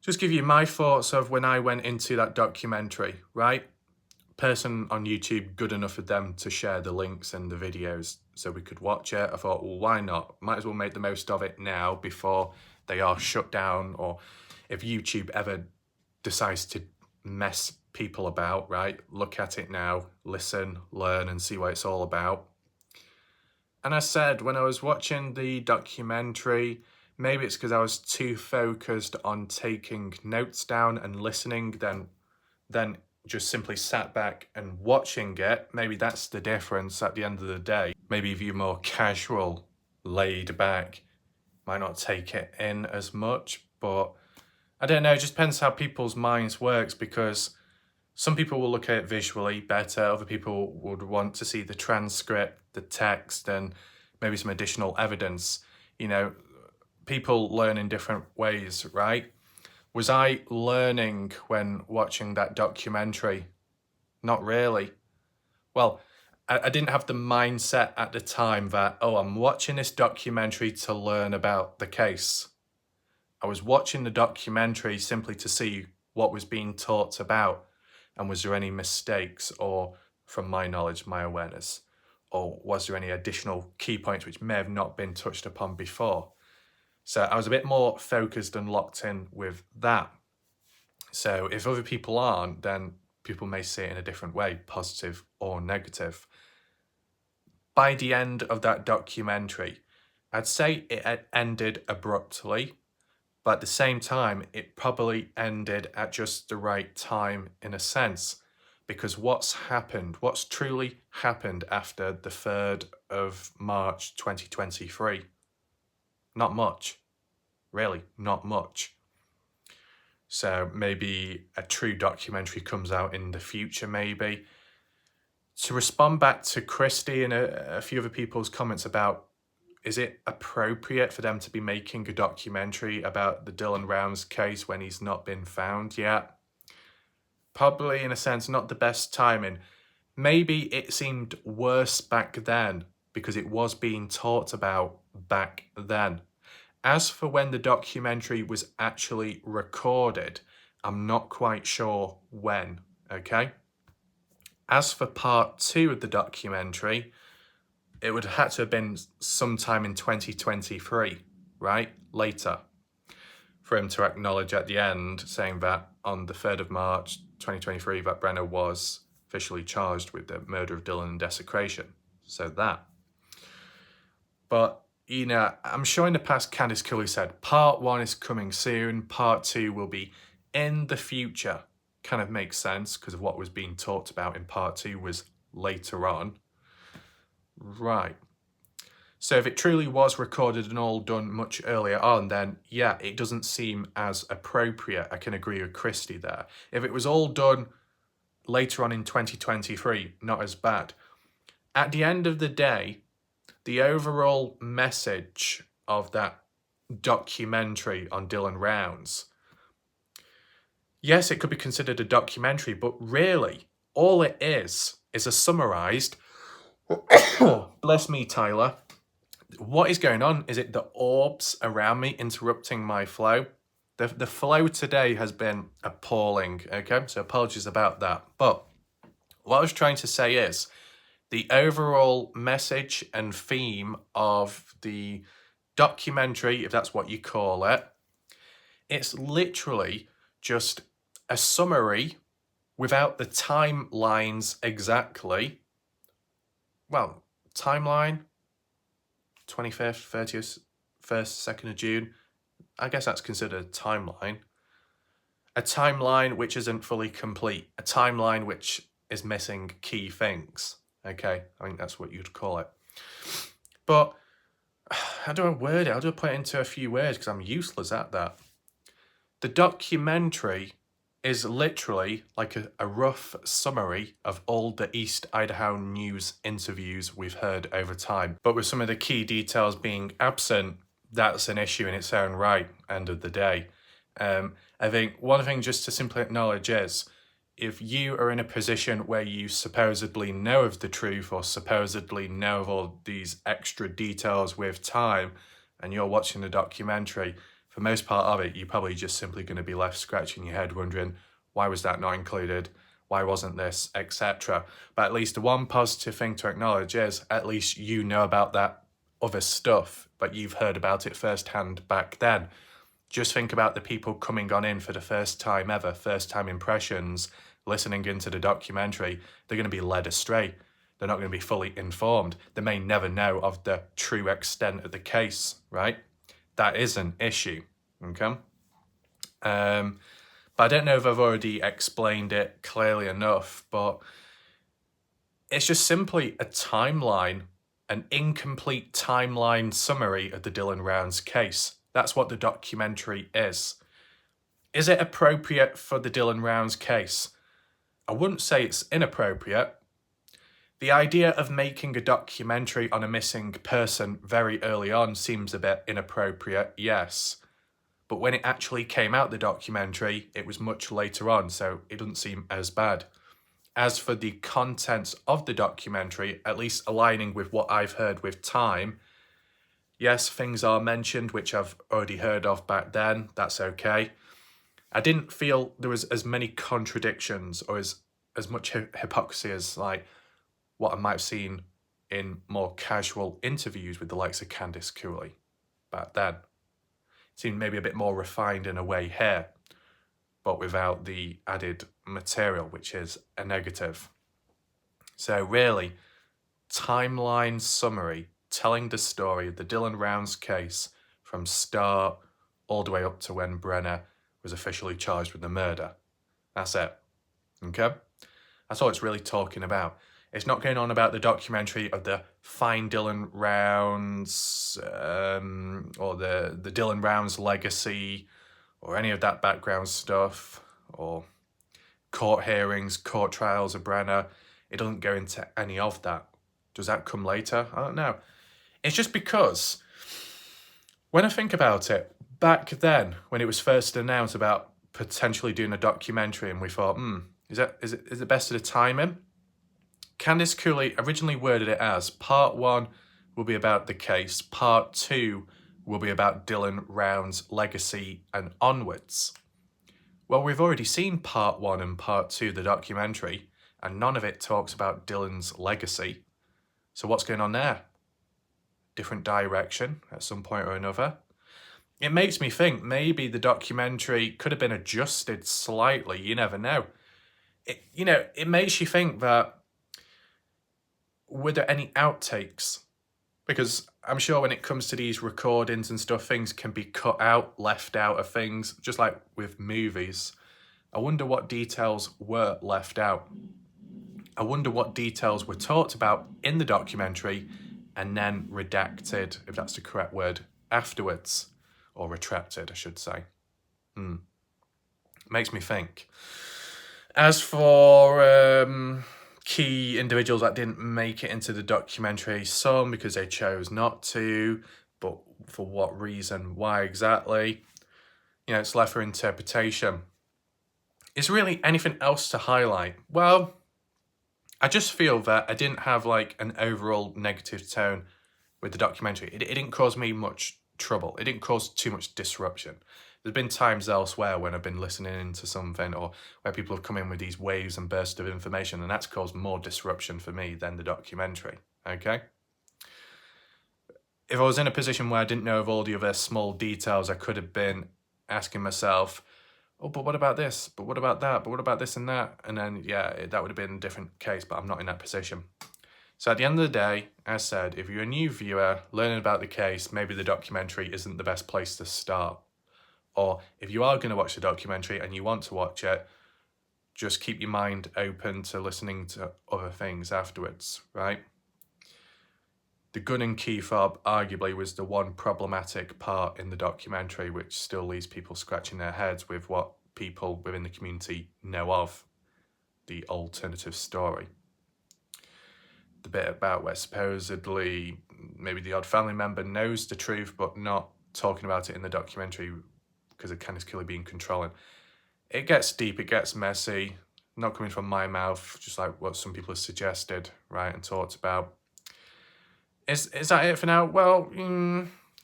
Just give you my thoughts of when I went into that documentary, right? Person on YouTube good enough for them to share the links and the videos so we could watch it. I thought, well, why not? Might as well make the most of it now before they are shut down, or if YouTube ever decides to mess people about, right? Look at it now, listen, learn, and see what it's all about. And I said, when I was watching the documentary, maybe it's because I was too focused on taking notes down and listening, then just simply sat back and watching it. Maybe that's the difference at the end of the day. Maybe if you're more casual, laid back, might not take it in as much, but I don't know, it just depends how people's minds works, because some people will look at it visually better, other people would want to see the transcript, the text, and maybe some additional evidence. You know, people learn in different ways, right? Was I learning when watching that documentary? Not really. Well, I didn't have the mindset at the time that, oh, I'm watching this documentary to learn about the case. I was watching the documentary simply to see what was being talked about, and was there any mistakes, or from my knowledge, my awareness, or was there any additional key points which may have not been touched upon before. So I was a bit more focused and locked in with that. So if other people aren't, then people may see it in a different way, positive or negative. By the end of that documentary, I'd say it had ended abruptly, but at the same time, it probably ended at just the right time in a sense, because what's truly happened after the 3rd of March 2023? Not much, really, not much. So maybe a true documentary comes out in the future, maybe. To respond back to Christy and a few other people's comments about, is it appropriate for them to be making a documentary about the Dylan Rounds case when he's not been found yet? Probably, in a sense, not the best timing. Maybe it seemed worse back then because it was being talked about back then. As for when the documentary was actually recorded, I'm not quite sure when, okay? As for part 2 of the documentary, it would have had to have been sometime in 2023, right? Later, for him to acknowledge at the end, saying that on the 3rd of March 2023, that Brenner was officially charged with the murder of Dylan and desecration. So that. But, you know, I'm sure in the past Candice Cooley said, part 1 is coming soon, part 2 will be in the future. Kind of makes sense because of what was being talked about in part 2 was later on. Right. So if it truly was recorded and all done much earlier on, then yeah, it doesn't seem as appropriate. I can agree with Christy there. If it was all done later on in 2023, not as bad. At the end of the day, the overall message of that documentary on Dylan Rounds, yes, it could be considered a documentary, but really, all it is a summarised, bless me, Tyler, what is going on? Is it the orbs around me interrupting my flow? The flow today has been appalling, okay? So apologies about that. But what I was trying to say is the overall message and theme of the documentary, if that's what you call it, it's literally just a summary without the timelines exactly. Well, timeline, 25th, 30th, 1st, 2nd of June. I guess that's considered a timeline. A timeline which isn't fully complete. A timeline which is missing key things. Okay, I think that's what you'd call it. But how do I word it? How do I put it into a few words? Because I'm useless at that. The documentary is literally like a rough summary of all the East Idaho news interviews we've heard over time. But with some of the key details being absent, that's an issue in its own right, end of the day. I think one thing just to simply acknowledge is, if you are in a position where you supposedly know of the truth or supposedly know of all these extra details with time, and you're watching the documentary, for most part of it, you're probably just simply going to be left scratching your head wondering, why was that not included? Why wasn't this, etc. But at least the one positive thing to acknowledge is, at least you know about that other stuff, but you've heard about it firsthand back then. Just think about the people coming on in for the first time ever, first time impressions, listening into the documentary. They're going to be led astray. They're not going to be fully informed. They may never know of the true extent of the case, right? That is an issue, okay? But I don't know if I've already explained it clearly enough, but it's just simply a timeline, an incomplete timeline summary of the Dylan Rounds case. That's what the documentary is. Is it appropriate for the Dylan Rounds case? I wouldn't say it's inappropriate. The idea of making a documentary on a missing person very early on seems a bit inappropriate, yes. But when it actually came out, the documentary, it was much later on, so it doesn't seem as bad. As for the contents of the documentary, at least aligning with what I've heard with time, yes, things are mentioned which I've already heard of back then, that's okay. I didn't feel there was as many contradictions or as much hypocrisy as like what I might have seen in more casual interviews with the likes of Candice Cooley back then. It seemed maybe a bit more refined in a way here, but without the added material, which is a negative. So really, timeline summary, telling the story of the Dylan Rounds case from start all the way up to when Brenner was officially charged with the murder. That's it, okay? That's all it's really talking about. It's not going on about the documentary of the Find Dylan Rounds or the Dylan Rounds legacy or any of that background stuff or court hearings, court trials of Brenner. It doesn't go into any of that. Does that come later? I don't know. It's just because when I think about it, back then when it was first announced about potentially doing a documentary and we thought, is it best of the timing? Candice Cooley originally worded it as part 1 will be about the case, part 2 will be about Dylan Rounds' legacy and onwards. Well, we've already seen part 1 and part 2 of the documentary, and none of it talks about Dylan's legacy. So what's going on there? Different direction at some point or another. It makes me think maybe the documentary could have been adjusted slightly, you never know. It makes you think that, were there any outtakes? Because I'm sure when it comes to these recordings and stuff, things can be cut out, left out of things, just like with movies. I wonder what details were left out. I wonder what details were talked about in the documentary and then redacted, if that's the correct word, afterwards. Or retracted, I should say. Makes me think. As for key individuals that didn't make it into the documentary, some because they chose not to, but for what reason, why exactly? It's left for interpretation. Is really anything else to highlight? Well, I just feel that I didn't have like an overall negative tone with the documentary. It didn't cause me much trouble. It didn't cause too much disruption. There's been times elsewhere when I've been listening into something or where people have come in with these waves and bursts of information, and that's caused more disruption for me than the documentary, okay? If I was in a position where I didn't know of all the other small details, I could have been asking myself, oh, but what about this? But what about that? But what about this and that? And then, yeah, that would have been a different case, but I'm not in that position. So at the end of the day, as said, if you're a new viewer learning about the case, maybe the documentary isn't the best place to start. Or if you are going to watch the documentary and you want to watch it, just keep your mind open to listening to other things afterwards, right? The gun and key fob arguably was the one problematic part in the documentary which still leaves people scratching their heads with what people within the community know of the alternative story. The bit about where supposedly maybe the odd family member knows the truth but not talking about it in the documentary because of Candice Cooley being controlling. It gets deep, it gets messy, not coming from my mouth, just like what some people have suggested, right, and talked about. Is that it for now? Well,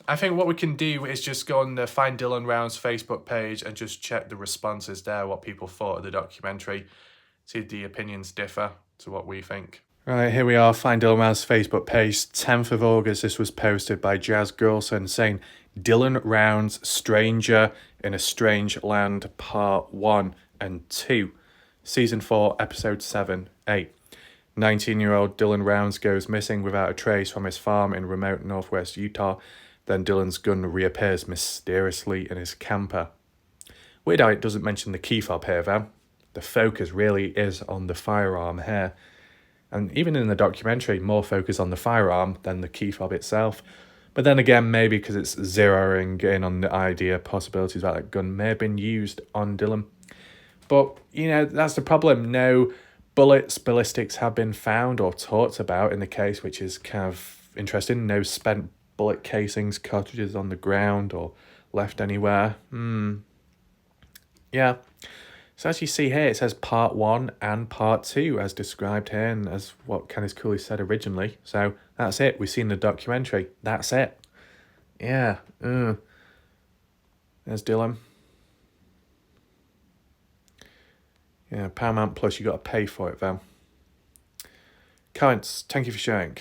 I think what we can do is just go on the Find Dylan Rounds Facebook page and just check the responses there, what people thought of the documentary, see if the opinions differ to what we think. Right, here we are, Find Dylan Rounds Facebook page, 10th of August. This was posted by Jazz Girlson saying, Dylan Rounds, Stranger in a Strange Land, Part 1 and 2, Season 4, Episode 7, 8. 19-year-old Dylan Rounds goes missing without a trace from his farm in remote northwest Utah. Then Dylan's gun reappears mysteriously in his camper. Weird how it doesn't mention the key fob here, though. The focus really is on the firearm here. And even in the documentary, more focus on the firearm than the key fob itself. But then again, maybe because it's zeroing in on the idea, possibilities that that gun may have been used on Dylan. But, that's the problem. No bullets, ballistics have been found or talked about in the case, which is kind of interesting. No spent bullet casings, cartridges on the ground or left anywhere. Yeah. So as you see here, it says Part 1 and Part 2 as described here and as what Candice Cooley said originally. So that's it. We've seen the documentary. That's it. Yeah. There's Dylan. Yeah, Paramount Plus, you got to pay for it though. Comments, thank you for sharing.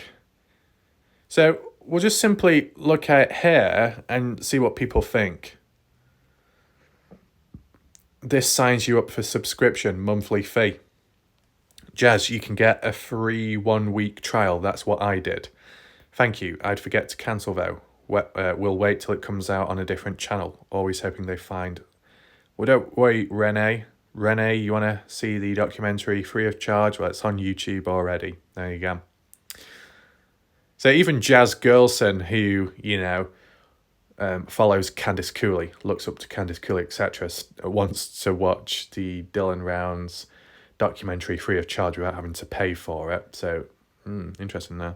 So we'll just simply look at it here and see what people think. This signs you up for subscription, monthly fee. Jazz, you can get a free 1-week trial. That's what I did. Thank you. I'd forget to cancel though. We'll wait till it comes out on a different channel. Always hoping they find. Well, don't worry, Renee. Renee, you want to see the documentary free of charge? Well, it's on YouTube already. There you go. So even Jazz Girlson, who, follows Candice Cooley, looks up to Candice Cooley, etc., wants to watch the Dylan Rounds documentary free of charge without having to pay for it. So, interesting there.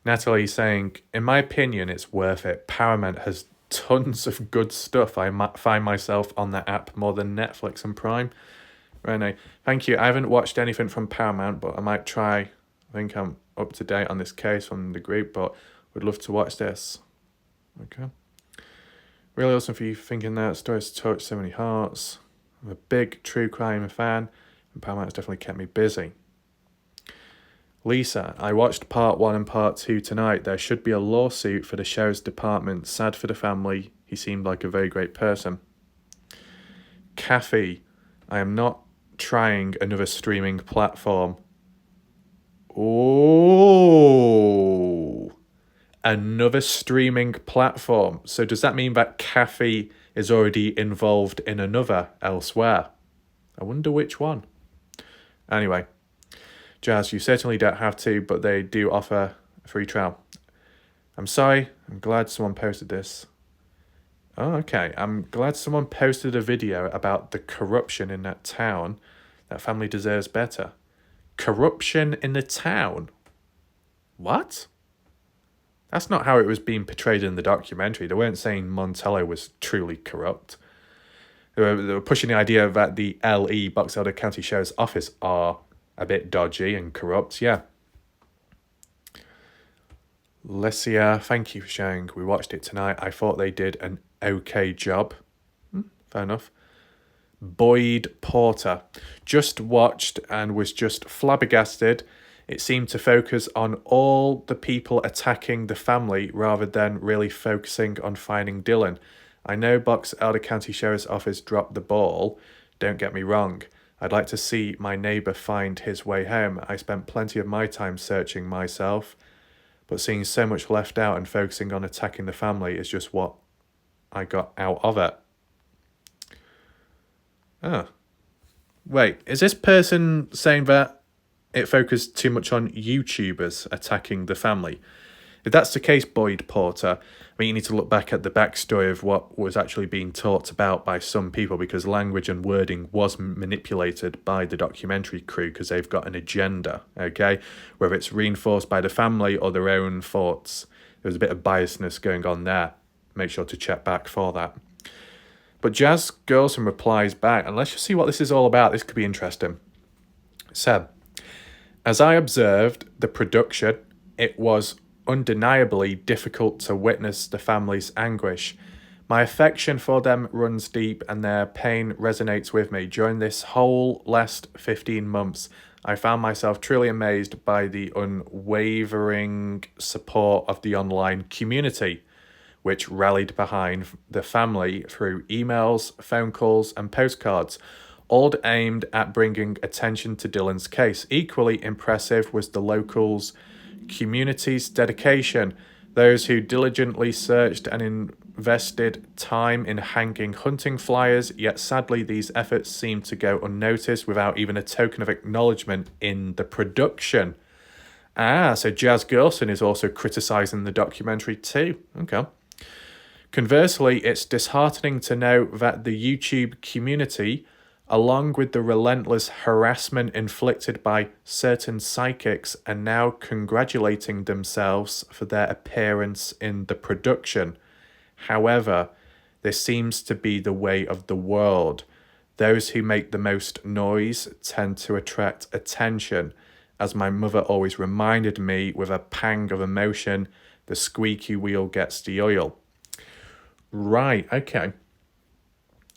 Natalie saying, in my opinion, it's worth it. Paramount has tons of good stuff. I find myself on that app more than Netflix and Prime. Renee, thank you. I haven't watched anything from Paramount, but I might try. I think I'm up to date on this case from the group, but would love to watch this. Okay. Really awesome for you thinking that. Stories touched so many hearts. I'm a big true crime fan, and Paramount has definitely kept me busy. Lisa, I watched Part 1 and Part 2 tonight. There should be a lawsuit for the sheriff's department. Sad for the family. He seemed like a very great person. Kathy, I am not trying another streaming platform. Oh, another streaming platform. So does that mean that Kathy is already involved in another elsewhere? I wonder which one. Anyway. Jazz, you certainly don't have to, but they do offer a free trial. I'm sorry. I'm glad someone posted this. Oh, okay. I'm glad someone posted a video about the corruption in that town. That family deserves better. Corruption in the town? What? That's not how it was being portrayed in the documentary. They weren't saying Montello was truly corrupt. They were pushing the idea that the LE, Box Elder County Sheriff's Office, are a bit dodgy and corrupt, yeah. Licia, thank you for sharing. We watched it tonight. I thought they did an okay job. Fair enough. Boyd Porter. Just watched and was just flabbergasted. It seemed to focus on all the people attacking the family rather than really focusing on finding Dylan. I know Box Elder County Sheriff's Office dropped the ball. Don't get me wrong. I'd like to see my neighbour find his way home. I spent plenty of my time searching myself, but seeing so much left out and focusing on attacking the family is just what I got out of it. Oh. Wait, is this person saying that it focused too much on YouTubers attacking the family? If that's the case, Boyd Porter, I mean, you need to look back at the backstory of what was actually being talked about by some people, because language and wording was manipulated by the documentary crew because they've got an agenda, okay? Whether it's reinforced by the family or their own thoughts. There's a bit of biasness going on there. Make sure to check back for that. But Jazz Girlson replies back, and let's just see what this is all about. This could be interesting. So, as I observed the production, it was undeniably difficult to witness the family's anguish. My affection for them runs deep and their pain resonates with me. During this whole last 15 months, I found myself truly amazed by the unwavering support of the online community, which rallied behind the family through emails, phone calls, and postcards, all aimed at bringing attention to Dylan's case. Equally impressive was the locals' community's dedication. Those who diligently searched and invested time in hanging hunting flyers, yet sadly these efforts seemed to go unnoticed without even a token of acknowledgement in the production. So Jazz Girlson is also criticising the documentary too. Okay. Conversely, it's disheartening to know that the YouTube community, along with the relentless harassment inflicted by certain psychics, are now congratulating themselves for their appearance in the production. However, this seems to be the way of the world. Those who make the most noise tend to attract attention. As my mother always reminded me with a pang of emotion, the squeaky wheel gets the oil. Right, okay.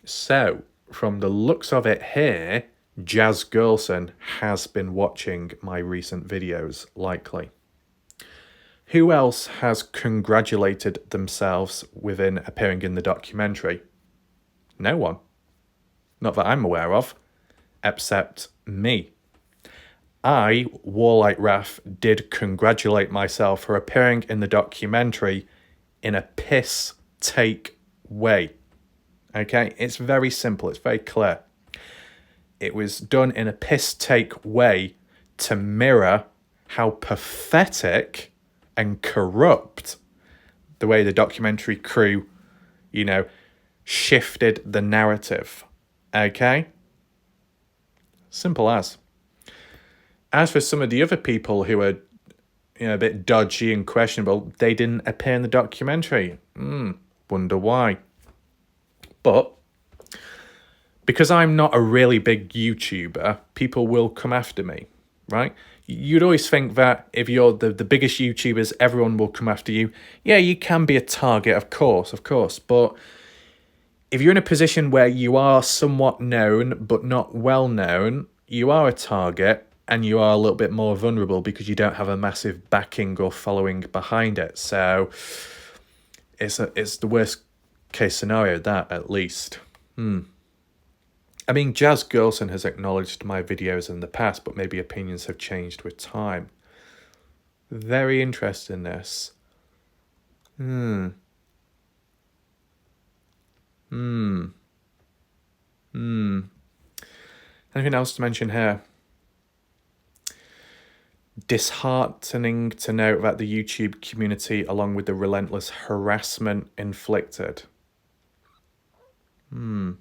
So, from the looks of it here, Jazz Girlson has been watching my recent videos, likely. Who else has congratulated themselves within appearing in the documentary? No one. Not that I'm aware of, except me. I, Warlight Wrath, did congratulate myself for appearing in the documentary in a piss-take way. Okay, it's very simple, it's very clear. It was done in a piss-take way to mirror how pathetic and corrupt the way the documentary crew, shifted the narrative. Okay? Simple as. As for some of the other people who are, a bit dodgy and questionable, they didn't appear in the documentary. Wonder why. But because I'm not a really big YouTuber, people will come after me, right? You'd always think that if you're the biggest YouTubers, everyone will come after you. Yeah, you can be a target, of course. But if you're in a position where you are somewhat known but not well known, you are a target and you are a little bit more vulnerable because you don't have a massive backing or following behind it. So it's the worst case scenario, that at least. I mean, Jazz Girlson has acknowledged my videos in the past, but maybe opinions have changed with time. Very interested in this. Anything else to mention here? Disheartening to note that the YouTube community, along with the relentless harassment inflicted. To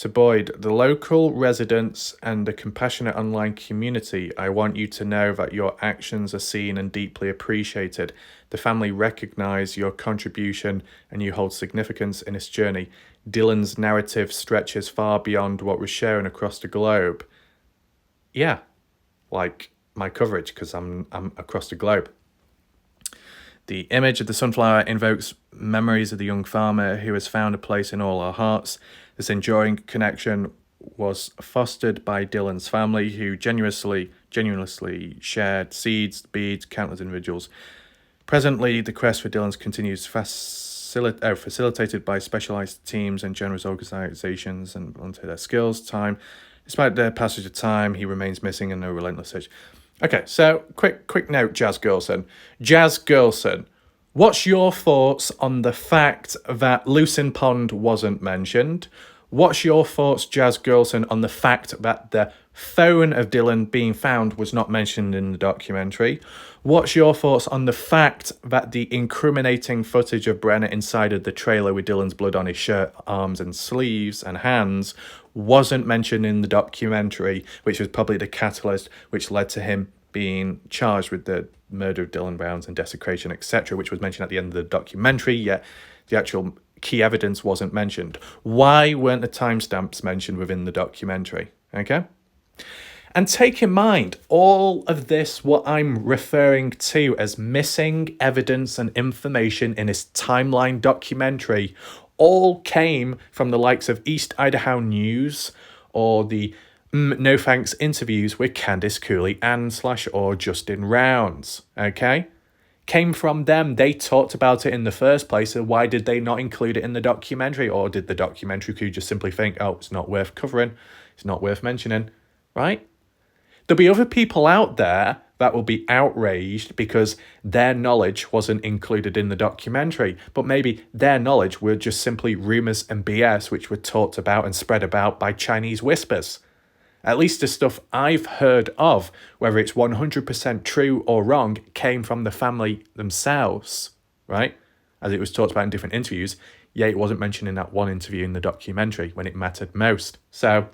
Boyd, the local residents and the compassionate online community, I want you to know that your actions are seen and deeply appreciated. The family recognise your contribution and you hold significance in its journey. Dylan's narrative stretches far beyond what was shown across the globe. Yeah, my coverage because I'm across the globe. The image of the sunflower invokes memories of the young farmer who has found a place in all our hearts. This enduring connection was fostered by Dylan's family, who genuinely shared seeds, beads, countless individuals. Presently, the quest for Dylan's continues, facilitated by specialized teams and generous organizations and volunteer their skills, time. Despite the passage of time, he remains missing and no relentless search. Okay, so quick note, Jazz Girlson. Jazz Girlson, what's your thoughts on the fact that Lucin Pond wasn't mentioned? What's your thoughts, Jazz Girlson, on the fact that the phone of Dylan being found was not mentioned in the documentary? What's your thoughts on the fact that the incriminating footage of Brenner inside of the trailer with Dylan's blood on his shirt, arms and sleeves and hands wasn't mentioned in the documentary, which was probably the catalyst which led to him being charged with the murder of Dylan Browns and desecration, etc., which was mentioned at the end of the documentary, yet the actual key evidence wasn't mentioned? Why weren't the timestamps mentioned within the documentary? Okay? And take in mind, all of this, what I'm referring to as missing evidence and information in his timeline documentary, all came from the likes of East Idaho News or the No Thanks interviews with Candice Cooley and or Justin Rounds, okay? Came from them. They talked about it in the first place, so why did they not include it in the documentary? Or did the documentary crew just simply think, oh, it's not worth covering, it's not worth mentioning, right? There'll be other people out there that will be outraged because their knowledge wasn't included in the documentary, but maybe their knowledge were just simply rumours and BS which were talked about and spread about by Chinese whispers. At least the stuff I've heard of, whether it's 100% true or wrong, came from the family themselves, right? As it was talked about in different interviews, yet it wasn't mentioned in that one interview in the documentary when it mattered most. So,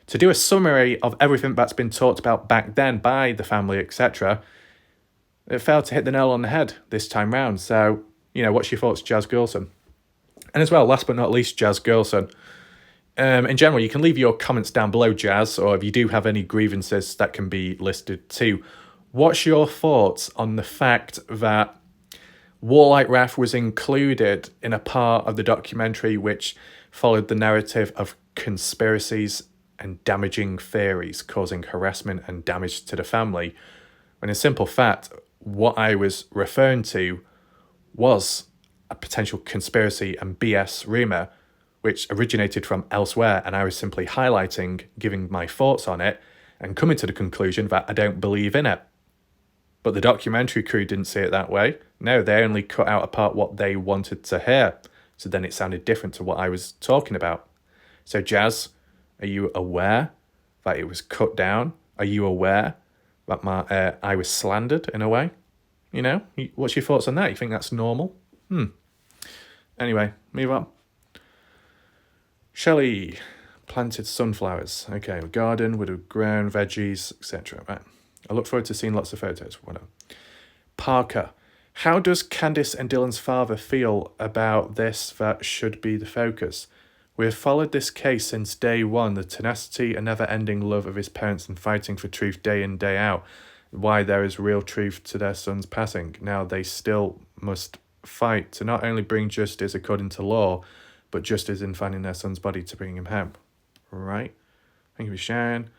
to do a summary of everything that's been talked about back then by the family, etc., it failed to hit the nail on the head this time round. So, what's your thoughts, Jazz Girlson? And as well, last but not least, Jazz Girlson, in general, you can leave your comments down below, Jazz, or if you do have any grievances, that can be listed too. What's your thoughts on the fact that Warlight Wrath was included in a part of the documentary which followed the narrative of conspiracies and damaging theories causing harassment and damage to the family, when in simple fact, what I was referring to was a potential conspiracy and BS rumour which originated from elsewhere, and I was simply highlighting, giving my thoughts on it, and coming to the conclusion that I don't believe in it. But the documentary crew didn't see it that way. No, they only cut out apart what they wanted to hear, so then it sounded different to what I was talking about. So Jazz, are you aware that it was cut down? Are you aware that I was slandered in a way? What's your thoughts on that? You think that's normal? Anyway, move on. Shelley, planted sunflowers. Okay, a garden would have grown veggies, etc. Right. I look forward to seeing lots of photos. Whatever. Parker, how does Candice and Dylan's father feel about this? That should be the focus. We have followed this case since day one, the tenacity and never-ending love of his parents and fighting for truth day in, day out. Why there is real truth to their son's passing. Now they still must fight to not only bring justice according to law, but justice in finding their son's body to bring him home. Right? Thank you for sharing.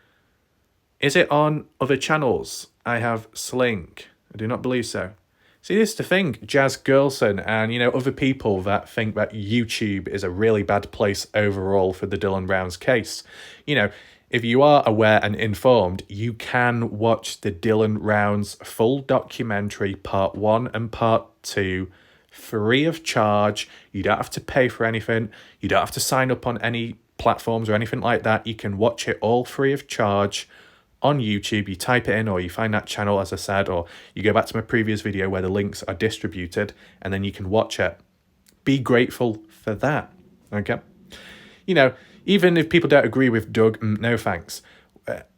Is it on other channels? I have Sling. I do not believe so. See, this is the thing, Jazz Girlson and, other people that think that YouTube is a really bad place overall for the Dylan Browns case. If you are aware and informed, you can watch the Dylan Rounds full documentary, part 1 and part 2, free of charge. You don't have to pay for anything. You don't have to sign up on any platforms or anything like that. You can watch it all free of charge on YouTube. You type it in, or you find that channel, as I said, or you go back to my previous video where the links are distributed, and then you can watch it. Be grateful for that, okay? Even if people don't agree with Doug, no thanks.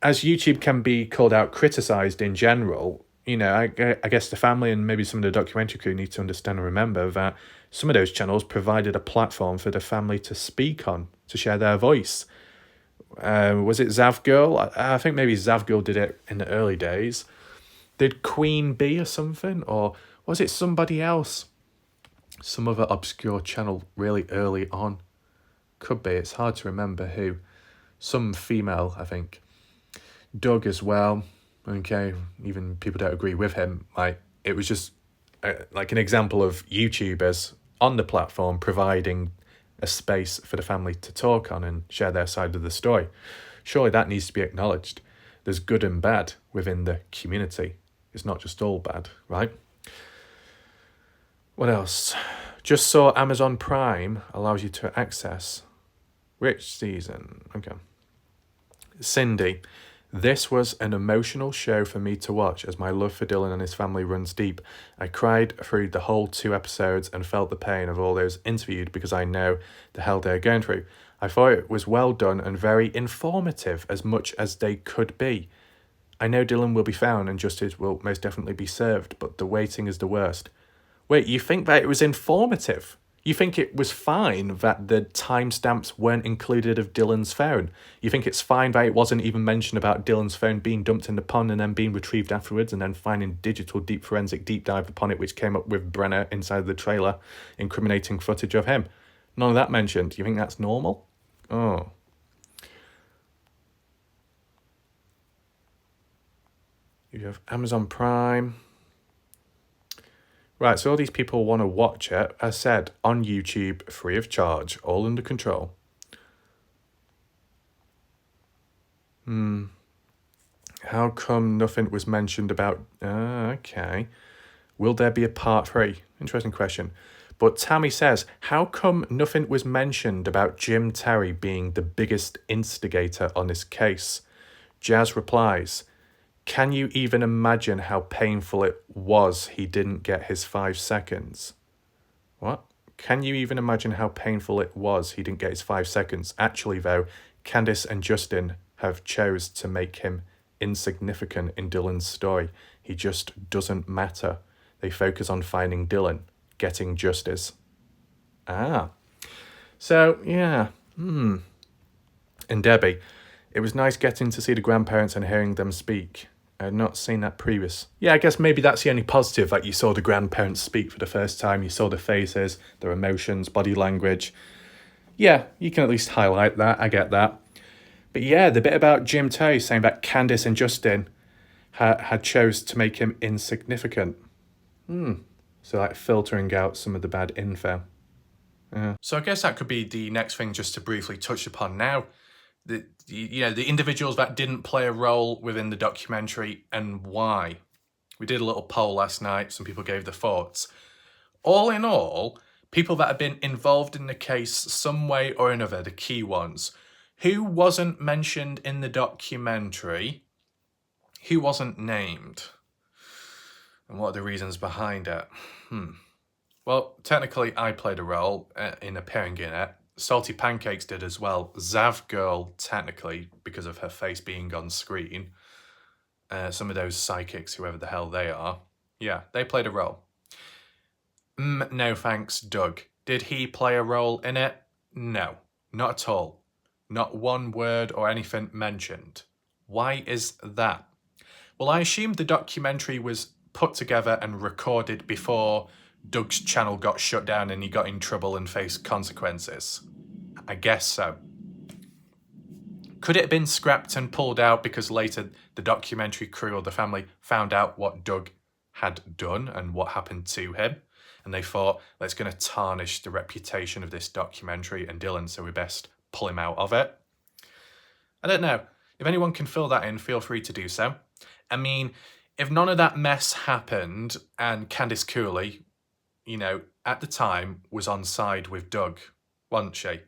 As YouTube can be called out, criticised in general, I guess the family and maybe some of the documentary crew need to understand and remember that some of those channels provided a platform for the family to speak on, to share their voice. Was it Zavgirl? I think maybe Zavgirl did it in the early days. Did Queen Bee or something? Or was it somebody else? Some other obscure channel really early on. Could be. It's hard to remember who. Some female, I think. Doug as well. Okay, even people don't agree with him. Like, it was just like an example of YouTubers on the platform providing a space for the family to talk on and share their side of the story. Surely that needs to be acknowledged. There's good and bad within the community. It's not just all bad, right? What else? Just saw Amazon Prime allows you to access. Which season? Okay. Cindy. This was an emotional show for me to watch as my love for Dylan and his family runs deep. I cried through the whole 2 episodes and felt the pain of all those interviewed because I know the hell they're going through. I thought it was well done and very informative as much as they could be. I know Dylan will be found and justice will most definitely be served, but the waiting is the worst. Wait, you think that it was informative? You think it was fine that the timestamps weren't included of Dylan's phone? You think it's fine that it wasn't even mentioned about Dylan's phone being dumped in the pond and then being retrieved afterwards and then finding digital deep forensic deep dive upon it, which came up with Brenner inside the trailer, incriminating footage of him? None of that mentioned. You think that's normal? Oh. You have Amazon Prime. Right, so all these people want to watch it, as said, on YouTube, free of charge, all under control. How come nothing was mentioned about... okay. Will there be a part 3? Interesting question. But Tammy says, how come nothing was mentioned about Jim Terry being the biggest instigator on this case? Jazz replies, can you even imagine how painful it was he didn't get his 5 seconds? What? Can you even imagine how painful it was he didn't get his 5 seconds? Actually, though, Candice and Justin have chose to make him insignificant in Dylan's story. He just doesn't matter. They focus on finding Dylan, getting justice. So, yeah. And Debbie, it was nice getting to see the grandparents and hearing them speak. I had not seen that previous. Yeah, I guess maybe that's the only positive, that you saw the grandparents speak for the first time. You saw their faces, their emotions, body language. Yeah, you can at least highlight that. I get that. But yeah, the bit about Jim Terry saying that Candice and Justin had chose to make him insignificant. So like filtering out some of the bad info. Yeah. So I guess that could be the next thing just to briefly touch upon now. The individuals that didn't play a role within the documentary and why. We did a little poll last night. Some people gave their thoughts. All in all, people that have been involved in the case some way or another, the key ones. Who wasn't mentioned in the documentary? Who wasn't named? And what are the reasons behind it? Well, technically I played a role in appearing in it. Salty Pancakes did as well. Zavgirl, technically, because of her face being on screen. Some of those psychics, whoever the hell they are. Yeah, they played a role. No thanks, Doug. Did he play a role in it? No, not at all. Not one word or anything mentioned. Why is that? Well, I assumed the documentary was put together and recorded before Doug's channel got shut down and he got in trouble and faced consequences. I guess so. Could it have been scrapped and pulled out because later the documentary crew or the family found out what Doug had done and what happened to him? And they thought, let's going to tarnish the reputation of this documentary and Dylan, so we best pull him out of it. I don't know. If anyone can fill that in, feel free to do so. I mean, if none of that mess happened and Candice Cooley, at the time was on side with Doug, wasn't she?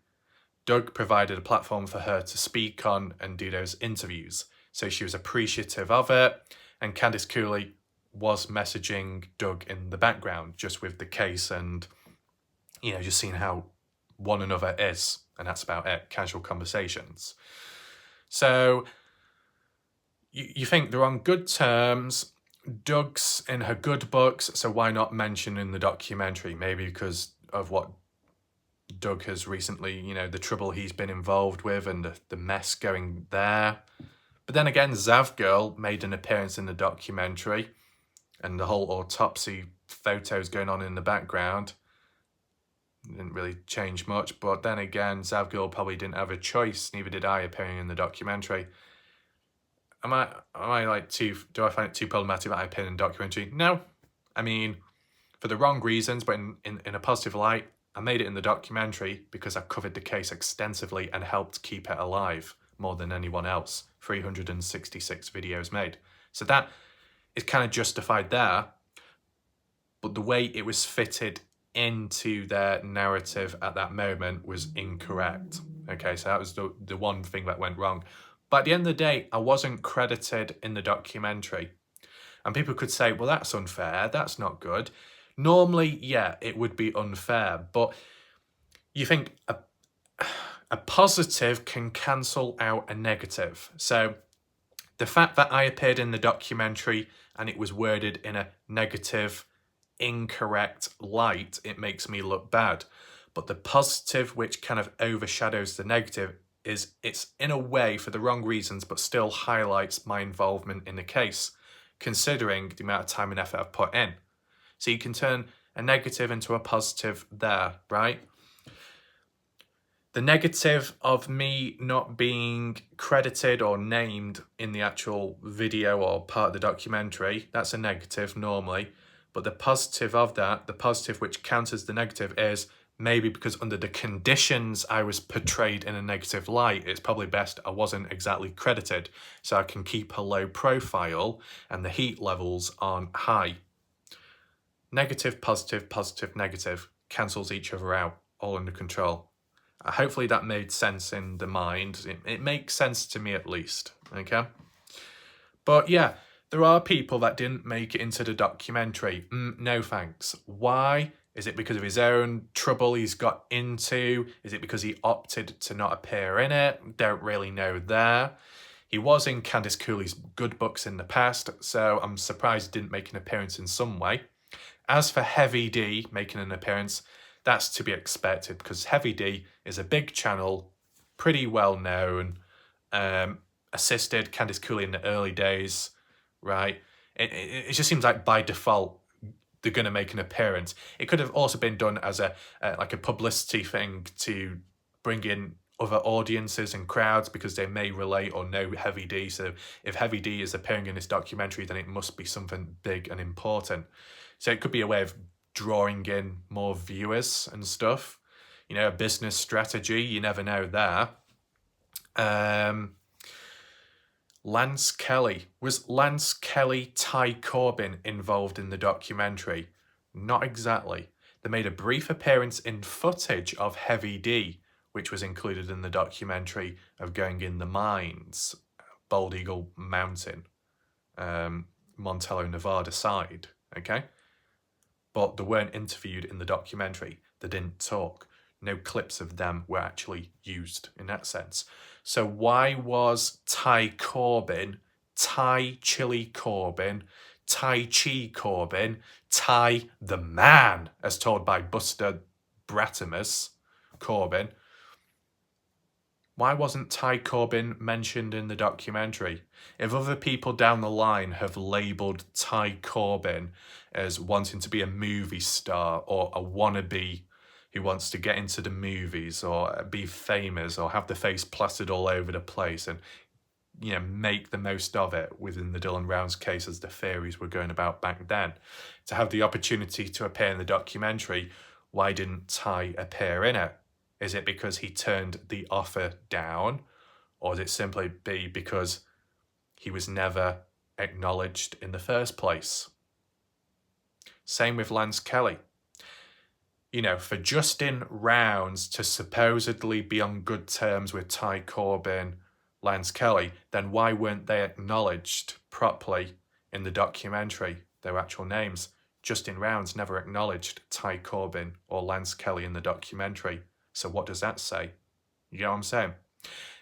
Doug provided a platform for her to speak on and do those interviews. So she was appreciative of it. And Candice Cooley was messaging Doug in the background, just with the case and, just seeing how one another is. And that's about it, casual conversations. So you think they're on good terms. Doug's in her good books, so why not mention in the documentary? Maybe because of what Doug has recently, the trouble he's been involved with and the mess going there. But then again, Zavgirl made an appearance in the documentary, and the whole autopsy photos going on in the background didn't really change much. But then again, Zavgirl probably didn't have a choice, neither did I, appearing in the documentary. Do I find it too problematic that I appeared in the documentary? No. I mean, for the wrong reasons, but in a positive light, I made it in the documentary because I covered the case extensively and helped keep it alive more than anyone else. 366 videos made. So that is kind of justified there, but the way it was fitted into their narrative at that moment was incorrect. Okay, so that was the one thing that went wrong. But at the end of the day, I wasn't credited in the documentary. And people could say, well, that's unfair, that's not good. Normally, yeah, it would be unfair, but you think a positive can cancel out a negative. So the fact that I appeared in the documentary and it was worded in a negative, incorrect light, it makes me look bad. But the positive, which kind of overshadows the negative, is it's in a way for the wrong reasons, but still highlights my involvement in the case, considering the amount of time and effort I've put in. So you can turn a negative into a positive there, right? The negative of me not being credited or named in the actual video or part of the documentary, that's a negative normally. But the positive of that, the positive which counters the negative, is maybe because under the conditions I was portrayed in a negative light, it's probably best I wasn't exactly credited, so I can keep a low profile and the heat levels aren't high. Negative, positive, positive, negative cancels each other out, all under control. Hopefully that made sense in the mind. It makes sense to me at least, okay? But yeah, there are people that didn't make it into the documentary. No thanks. Why? Is it because of his own trouble he's got into? Is it because he opted to not appear in it? Don't really know there. He was in Candice Cooley's good books in the past, so I'm surprised he didn't make an appearance in some way. As for Heavy D making an appearance, that's to be expected because Heavy D is a big channel, pretty well known, assisted Candice Cooley in the early days, right? It just seems like by default they're going to make an appearance. It could have also been done as a publicity thing to bring in other audiences and crowds because they may relate or know Heavy D. So if Heavy D is appearing in this documentary, then it must be something big and important. So it could be a way of drawing in more viewers and stuff. A business strategy, you never know there. Lance Kelly. Was Lance Kelly, Ty Corbin involved in the documentary? Not exactly. They made a brief appearance in footage of Heavy D, which was included in the documentary of going in the mines, Bald Eagle Mountain, Montello, Nevada side, okay? But they weren't interviewed in the documentary. They didn't talk. No clips of them were actually used in that sense. So why was Ty Corbin, Ty Chili Corbin, Tai Chi Corbin, Ty the Man, as told by Buster Bratimus Corbin, why wasn't Ty Corbin mentioned in the documentary? If other people down the line have labelled Ty Corbin as wanting to be a movie star or a wannabe who wants to get into the movies or be famous or have the face plastered all over the place and make the most of it within the Dylan Rounds case as the theories were going about back then, to have the opportunity to appear in the documentary, why didn't Ty appear in it? Is it because he turned the offer down, or is it simply because he was never acknowledged in the first place? Same with Lance Kelly. For Justin Rounds to supposedly be on good terms with Ty Corbin, Lance Kelly, then why weren't they acknowledged properly in the documentary, their actual names? Justin Rounds never acknowledged Ty Corbin or Lance Kelly in the documentary. So what does that say? You know what I'm saying?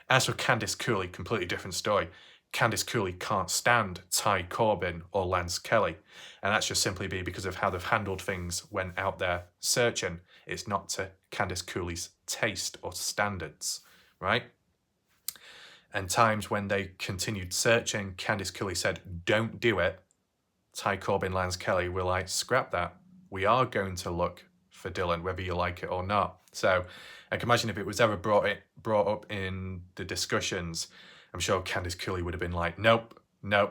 As for Candice Cooley, completely different story. Candice Cooley can't stand Ty Corbin or Lance Kelly, and that's just simply because of how they've handled things when out there searching. It's not to Candice Cooley's taste or standards, right? And times when they continued searching, Candice Cooley said, don't do it. Ty Corbin, Lance Kelly were like, scrap that. We are going to look for Dylan, whether you like it or not. So I can imagine if it was ever brought up in the discussions, I'm sure Candice Cooley would have been like, nope,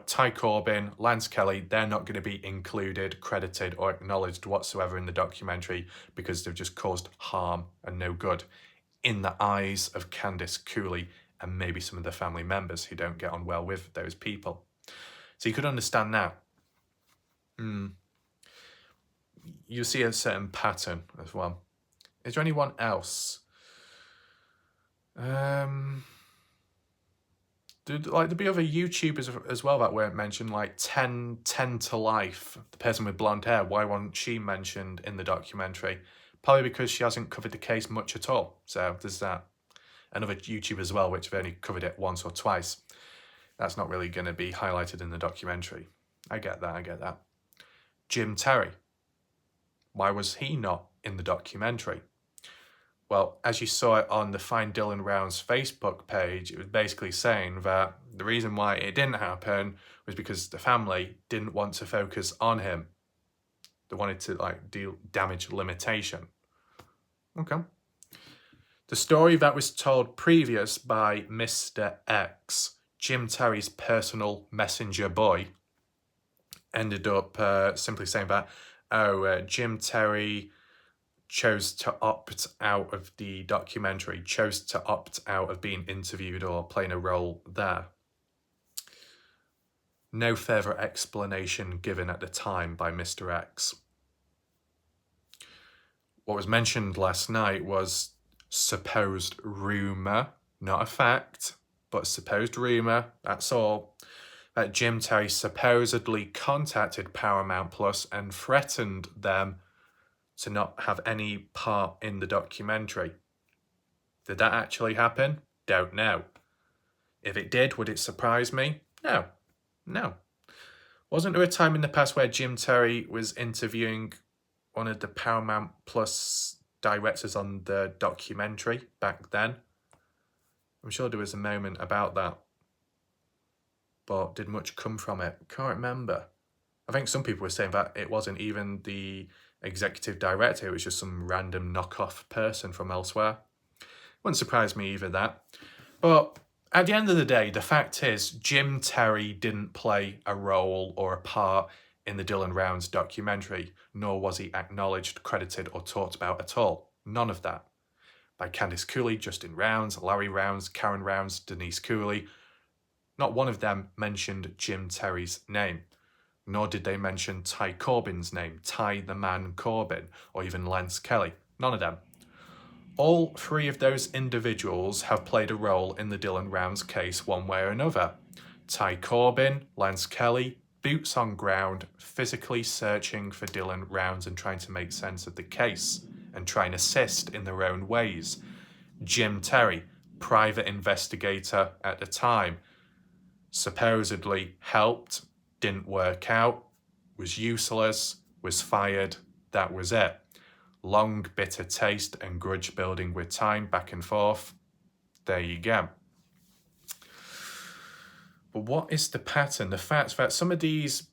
Ty Corbin, Lance Kelly, they're not going to be included, credited, or acknowledged whatsoever in the documentary because they've just caused harm and no good in the eyes of Candice Cooley and maybe some of the family members who don't get on well with those people. So you could understand that. You see a certain pattern as well. Is there anyone else? There'd be other YouTubers as well that weren't mentioned, like 10 to Life, the person with blonde hair. Why wasn't she mentioned in the documentary? Probably because she hasn't covered the case much at all. So there's that. Another YouTuber as well, which have only covered it once or twice. That's not really going to be highlighted in the documentary. I get that. Jim Terry. Why was he not in the documentary? Well, as you saw it on the Find Dylan Rounds Facebook page, it was basically saying that the reason why it didn't happen was because the family didn't want to focus on him. They wanted to deal damage limitation. Okay. The story that was told previous by Mr. X, Jim Terry's personal messenger boy, ended up simply saying that, Jim Terry chose to opt out of the documentary, chose to opt out of being interviewed or playing a role there. No further explanation given at the time by Mr. X. What was mentioned last night was supposed rumour, not a fact, but supposed rumour, that's all, that Jim Terry supposedly contacted Paramount Plus and threatened them to not have any part in the documentary. Did that actually happen? Don't know. If it did, would it surprise me? No. Wasn't there a time in the past where Jim Terry was interviewing one of the Paramount Plus directors on the documentary back then? I'm sure there was a moment about that. But did much come from it? Can't remember. I think some people were saying that it wasn't even the executive director, it was just some random knockoff person from elsewhere. Wouldn't surprise me either, that. But at the end of the day, the fact is, Jim Terry didn't play a role or a part in the Dylan Rounds documentary, nor was he acknowledged, credited, or talked about at all. None of that. By Candice Cooley, Justin Rounds, Larry Rounds, Karen Rounds, Denise Cooley. Not one of them mentioned Jim Terry's name. Nor did they mention Ty Corbin's name, Ty the Man Corbin, or even Lance Kelly. None of them. All three of those individuals have played a role in the Dylan Rounds case one way or another. Ty Corbin, Lance Kelly, boots on ground, physically searching for Dylan Rounds and trying to make sense of the case and try and assist in their own ways. Jim Terry, private investigator at the time, supposedly helped, didn't work out, was useless, was fired, that was it. Long, bitter taste and grudge building with time, back and forth. There you go. But what is the pattern? The fact that some of these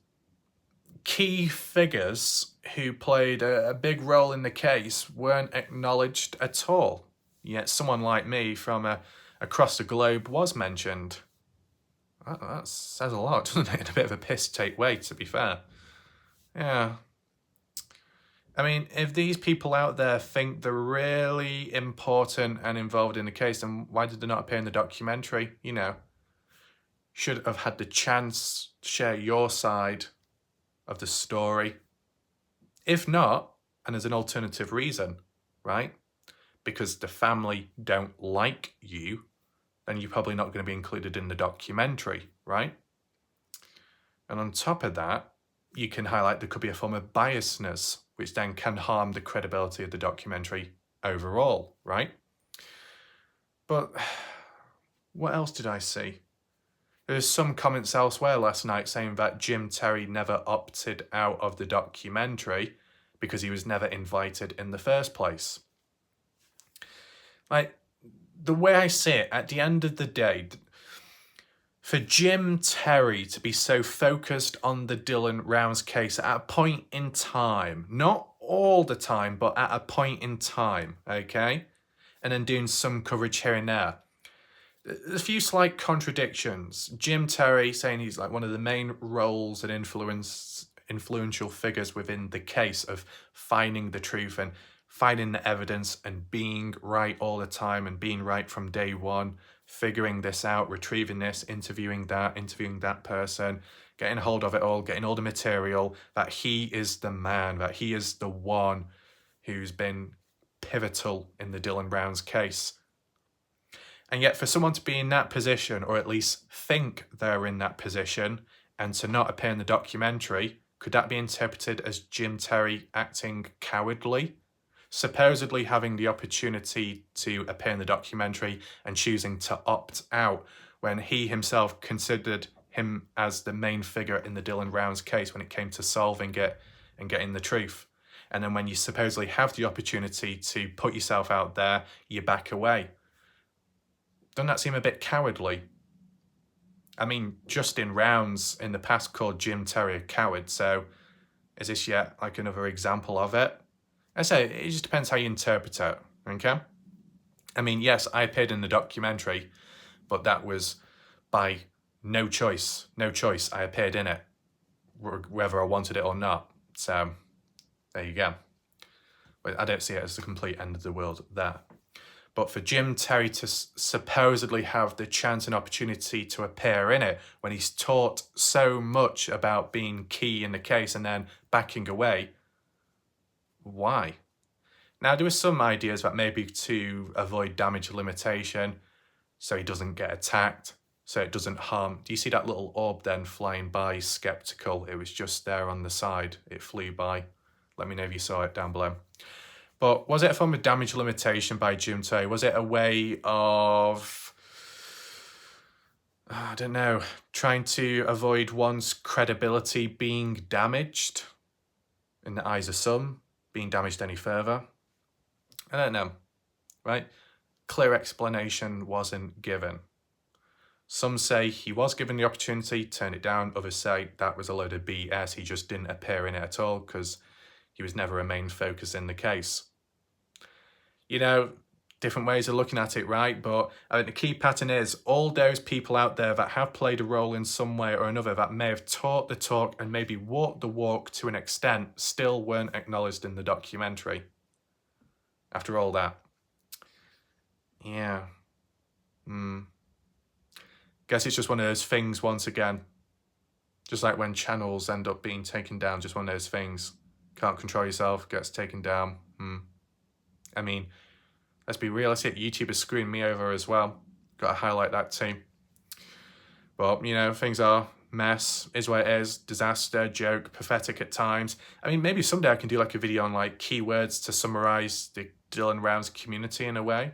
key figures who played a big role in the case weren't acknowledged at all. Yet someone like me from across the globe was mentioned. That says a lot, doesn't it? In a bit of a piss-take way, to be fair. Yeah. I mean, if these people out there think they're really important and involved in the case, then why did they not appear in the documentary? You know, should have had the chance to share your side of the story. If not, and there's an alternative reason, right? Because the family don't like you, then you're probably not going to be included in the documentary, right? And on top of that, you can highlight there could be a form of biasness, which then can harm the credibility of the documentary overall, right? But what else did I see? There's some comments elsewhere last night saying that Jim Terry never opted out of the documentary because he was never invited in the first place. Like, the way I see it, at the end of the day, for Jim Terry to be so focused on the Dylan Rounds case at a point in time, not all the time, but at a point in time, okay? And then doing some coverage here and there. There's a few slight contradictions. Jim Terry saying he's like one of the main roles and influential figures within the case of finding the truth and finding the evidence and being right all the time and being right from day one, figuring this out, retrieving this, interviewing that person, getting hold of it all, getting all the material, that he is the man, that he is the one who's been pivotal in the Dylan Rounds case. And yet for someone to be in that position, or at least think they're in that position, and to not appear in the documentary, could that be interpreted as Jim Terry acting cowardly? Supposedly having the opportunity to appear in the documentary and choosing to opt out when he himself considered him as the main figure in the Dylan Rounds case when it came to solving it and getting the truth. And then when you supposedly have the opportunity to put yourself out there, you back away. Doesn't that seem a bit cowardly? I mean, Justin Rounds in the past called Jim Terry a coward, so is this yet like another example of it? I say, it just depends how you interpret it, okay? I mean, yes, I appeared in the documentary, but that was by no choice. No choice, I appeared in it, whether I wanted it or not. So, there you go. But I don't see it as the complete end of the world there. But for Jim Terry to supposedly have the chance and opportunity to appear in it when he's taught so much about being key in the case and then backing away, why? Now, there were some ideas that maybe to avoid damage limitation, so he doesn't get attacked, so it doesn't harm. Do you see that little orb then flying by? Skeptical. It was just there on the side. It flew by. Let me know if you saw it down below. But was it a form of damage limitation by Jim Terry? Was it a way of, I don't know, trying to avoid one's credibility being damaged in the eyes of some, being damaged any further? I don't know, right? Clear explanation wasn't given. Some say he was given the opportunity, turned it down. Others say that was a load of BS. He just didn't appear in it at all because he was never a main focus in the case. You know, different ways of looking at it, right? But I think the key pattern is all those people out there that have played a role in some way or another that may have taught the talk and maybe walked the walk to an extent still weren't acknowledged in the documentary. After all that. Yeah. Guess it's just one of those things once again. Just like when channels end up being taken down, just one of those things. Can't control yourself, gets taken down. I mean, let's be realistic, YouTube is screwing me over as well. Got to highlight that too. But, you know, things are mess, is what it is, disaster, joke, pathetic at times. I mean, maybe someday I can do like a video on like keywords to summarize the Dylan Rounds community in a way.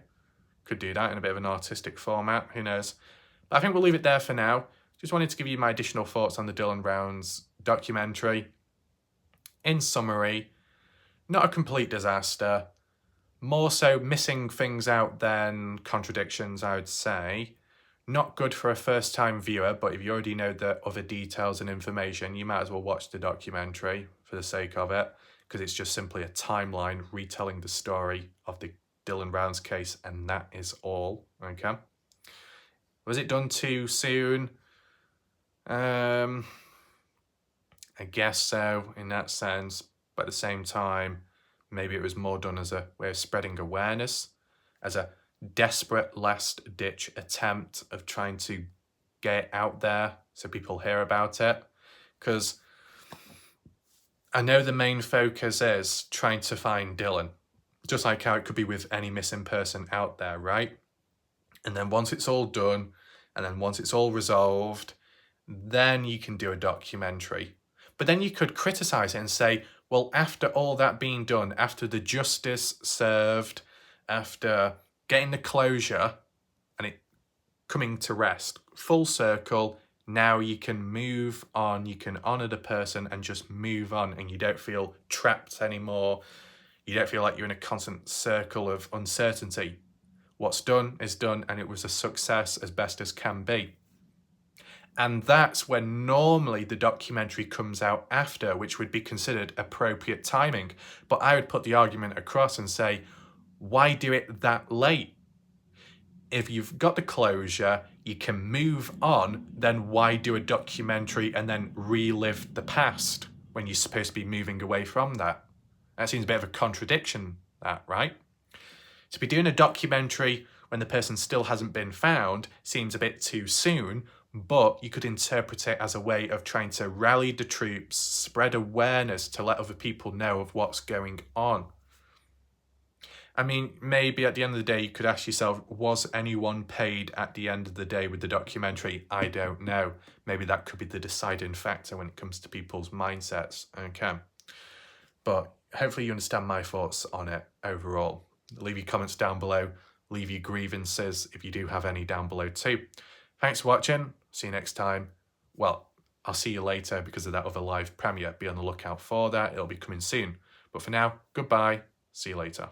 Could do that in a bit of an artistic format, who knows. But I think we'll leave it there for now. Just wanted to give you my additional thoughts on the Dylan Rounds documentary. In summary, not a complete disaster. More so missing things out than contradictions, I would say. Not good for a first-time viewer, but if you already know the other details and information, you might as well watch the documentary for the sake of it, because it's just simply a timeline retelling the story of the Dylan Rounds case, and that is all, okay? Was it done too soon? I guess so, in that sense, but at the same time, maybe it was more done as a way of spreading awareness, as a desperate last-ditch attempt of trying to get it out there so people hear about it. Because I know the main focus is trying to find Dylan, just like how it could be with any missing person out there, right? And then once it's all done, and then once it's all resolved, then you can do a documentary. But then you could criticize it and say, well, after all that being done, after the justice served, after getting the closure and it coming to rest, full circle, Now you can move on, you can honour the person and just move on, and you don't feel trapped anymore. You don't feel like you're in a constant circle of uncertainty. What's done is done, and it was a success as best as can be. And that's when normally the documentary comes out after, which would be considered appropriate timing. But I would put the argument across and say, why do it that late? If you've got the closure, you can move on, then why do a documentary and then relive the past when you're supposed to be moving away from that? That seems a bit of a contradiction, that, right? To be doing a documentary when the person still hasn't been found seems a bit too soon, but you could interpret it as a way of trying to rally the troops, spread awareness to let other people know of what's going on. I mean, maybe at the end of the day, you could ask yourself, was anyone paid at the end of the day with the documentary? I don't know. Maybe that could be the deciding factor when it comes to people's mindsets. Okay. But hopefully you understand my thoughts on it overall. Leave your comments down below. Leave your grievances if you do have any down below too. Thanks for watching. See you next time. Well, I'll see you later because of that other live premiere. Be on the lookout for that. It'll be coming soon. But for now, goodbye. See you later.